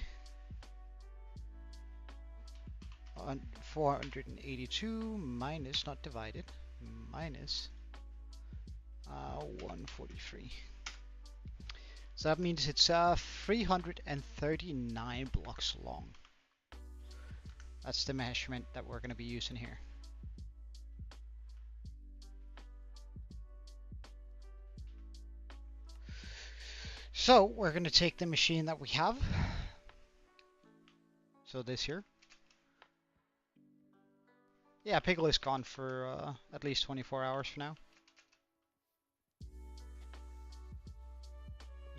482 minus, not divided, minus 143. So that means it's 339 blocks long. That's the measurement that we're going to be using here. So we're going to take the machine that we have. So this here. Yeah, Pickle is gone for at least 24 hours for now.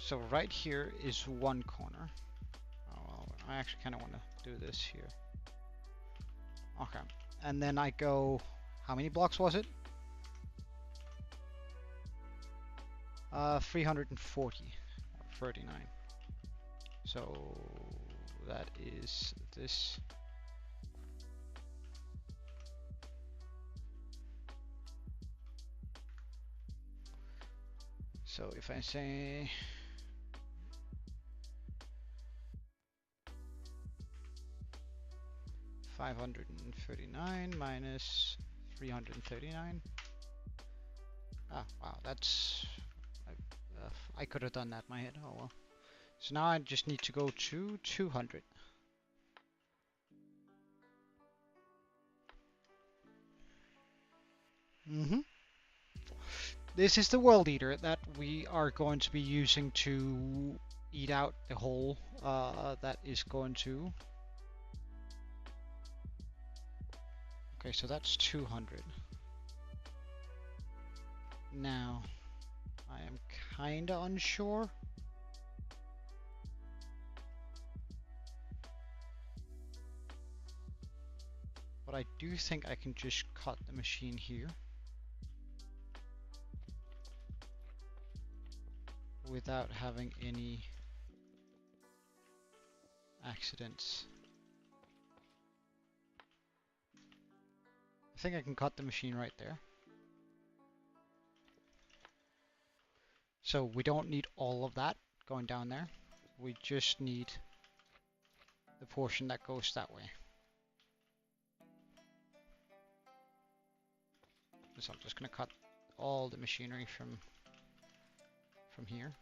So right here is one corner. Oh, well, I actually kind of want to do this here. Okay, and then I go, how many blocks was it? 340 or 39. So that is this. So if I say 539 minus 339. Ah, wow, that's... I could have done that in my head, oh well. So now I just need to go to 200. This is the world eater that we are going to be using to eat out the hole that is going to... Okay, so that's 200. Now, I am kinda unsure. But I do think I can just cut the machine here without having any accidents. I think I can cut the machine right there. So we don't need all of that going down there. We just need the portion that goes that way. So I'm just gonna cut all the machinery from here.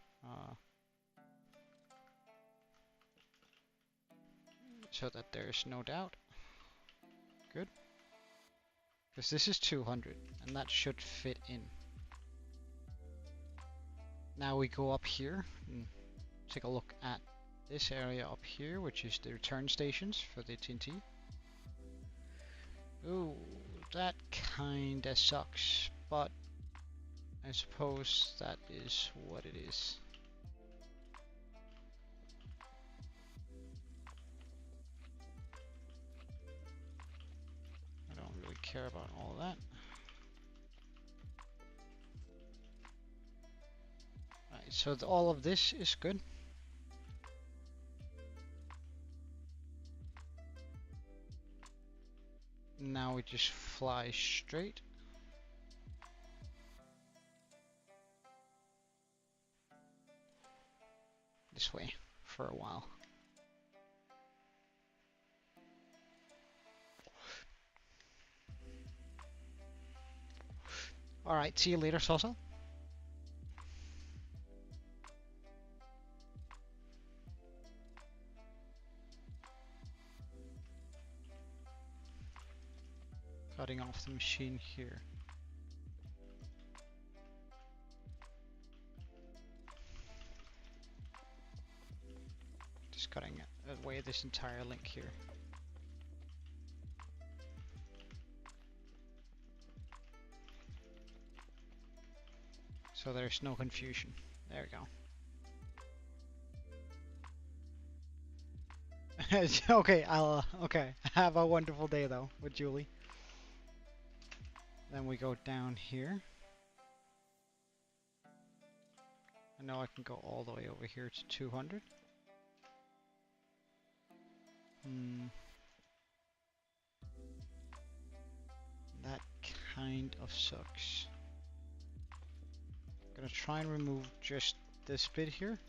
So that there's no doubt. Good. Because this is 200, and that should fit in. Now we go up here and take a look at this area up here, which is the return stations for the TNT. Ooh, that kinda sucks, but I suppose that is what it is. I don't really care about all that. Right, so all of this is good. Now we just fly straight. This way for a while. Alright, see you later, Salsa. Cutting off the machine here. Just cutting away this entire link here. So there's no confusion. There we go. Okay, okay. Have a wonderful day though with Julie. Then we go down here. And now I can go all the way over here to 200. That kind of sucks. Gonna try and remove just this bit here.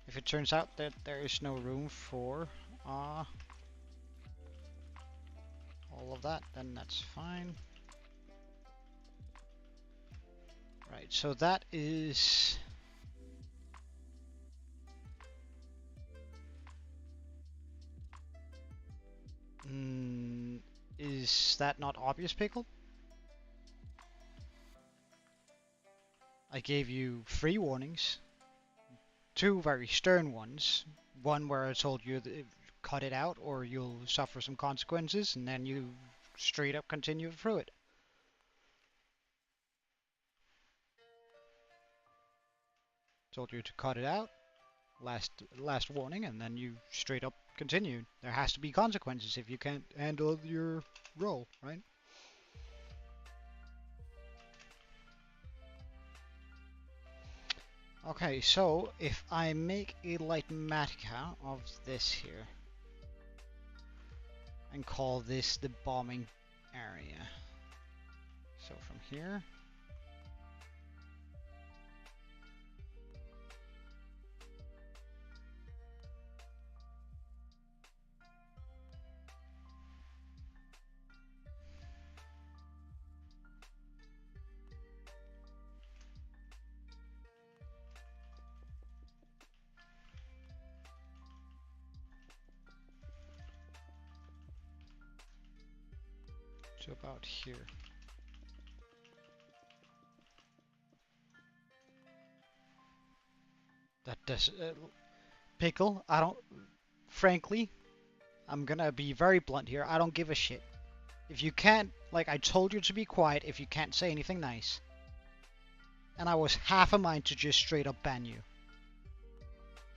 If it turns out that there is no room for all of that, then that's fine. Right, so that is that not obvious, Pickle? I gave you 3 warnings. 2 very stern ones. One where I told you that cut it out or you'll suffer some consequences, and then you straight up continue through it. Told you to cut it out. Last warning, and then you straight up continue. There has to be consequences if you can't handle your role, right? Okay, so if I make a Lightmatica of this here and call this the bombing area. So from here to about here. That does Pickle, I don't, frankly, I'm gonna be very blunt here. I don't give a shit. If you can't, like I told you to be quiet if you can't say anything nice. And I was half a mind to just straight up ban you.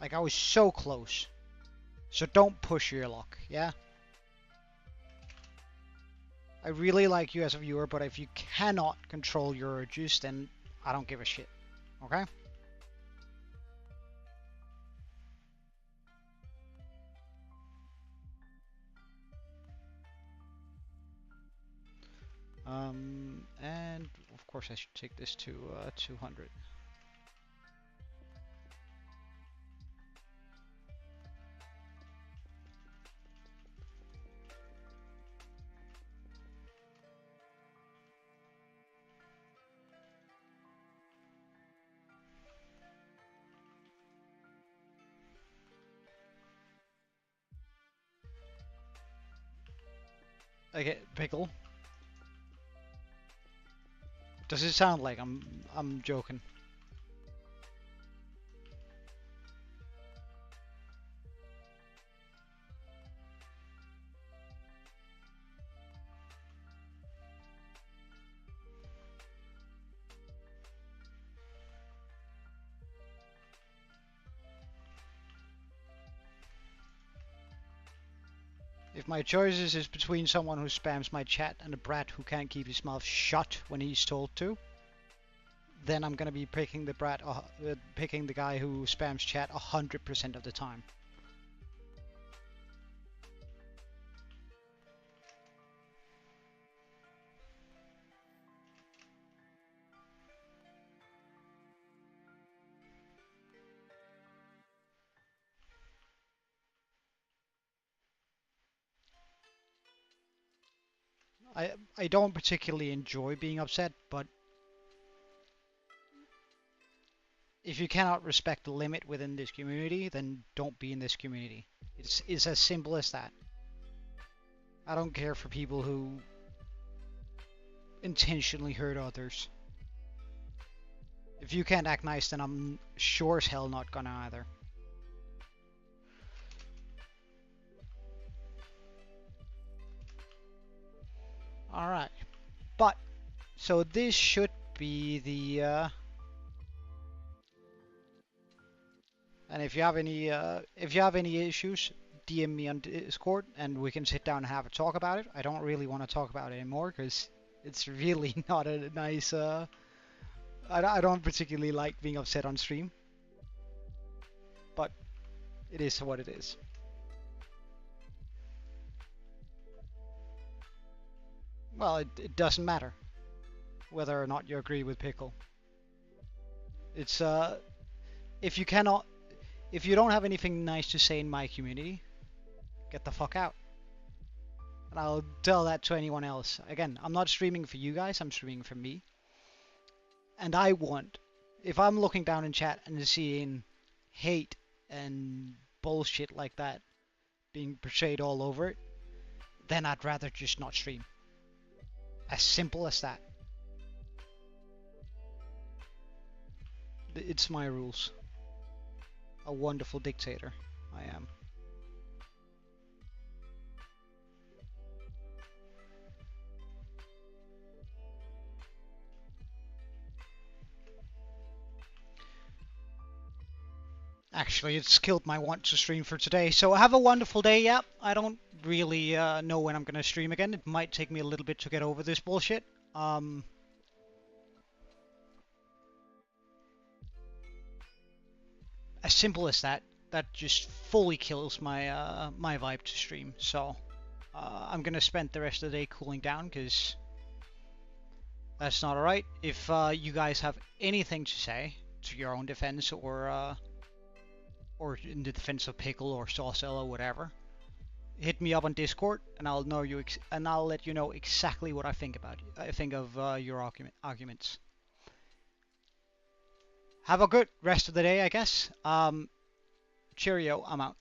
Like I was so close. So don't push your luck, yeah? I really like you as a viewer, but if you cannot control your urges, then I don't give a shit. Okay? And of course I should take this to 200. Okay, Pickle. Does it sound like I'm joking? If my choices is between someone who spams my chat and a brat who can't keep his mouth shut when he's told to, then I'm gonna be picking the picking the guy who spams chat 100% of the time. I don't particularly enjoy being upset, but if you cannot respect the limit within this community, then don't be in this community. It's as simple as that. I don't care for people who intentionally hurt others. If you can't act nice, then I'm sure as hell not gonna either. Alright. But, so this should be the, and if you have any issues, DM me on Discord and we can sit down and have a talk about it. I don't really want to talk about it anymore because it's really not a nice, I don't particularly like being upset on stream. But it is what it is. Well, it doesn't matter whether or not you agree with Pickle. It's if you don't have anything nice to say in my community, get the fuck out. And I'll tell that to anyone else. Again, I'm not streaming for you guys, I'm streaming for me. And I want, if I'm looking down in chat and seeing hate and bullshit like that being portrayed all over it, then I'd rather just not stream. As simple as that. It's my rules. A wonderful dictator, I am. Actually, it's killed my want to stream for today, so have a wonderful day. Yeah, I don't really know when I'm gonna stream again. It might take me a little bit to get over this bullshit. As simple as that. That just fully kills my my vibe to stream. So I'm gonna spend the rest of the day cooling down because that's not alright. If you guys have anything to say to your own defense or in the defense of Pickle or Saucell or whatever, hit me up on Discord and I'll let you know exactly what I think of your arguments. Have a good rest of the day, I guess. Cheerio, I'm out.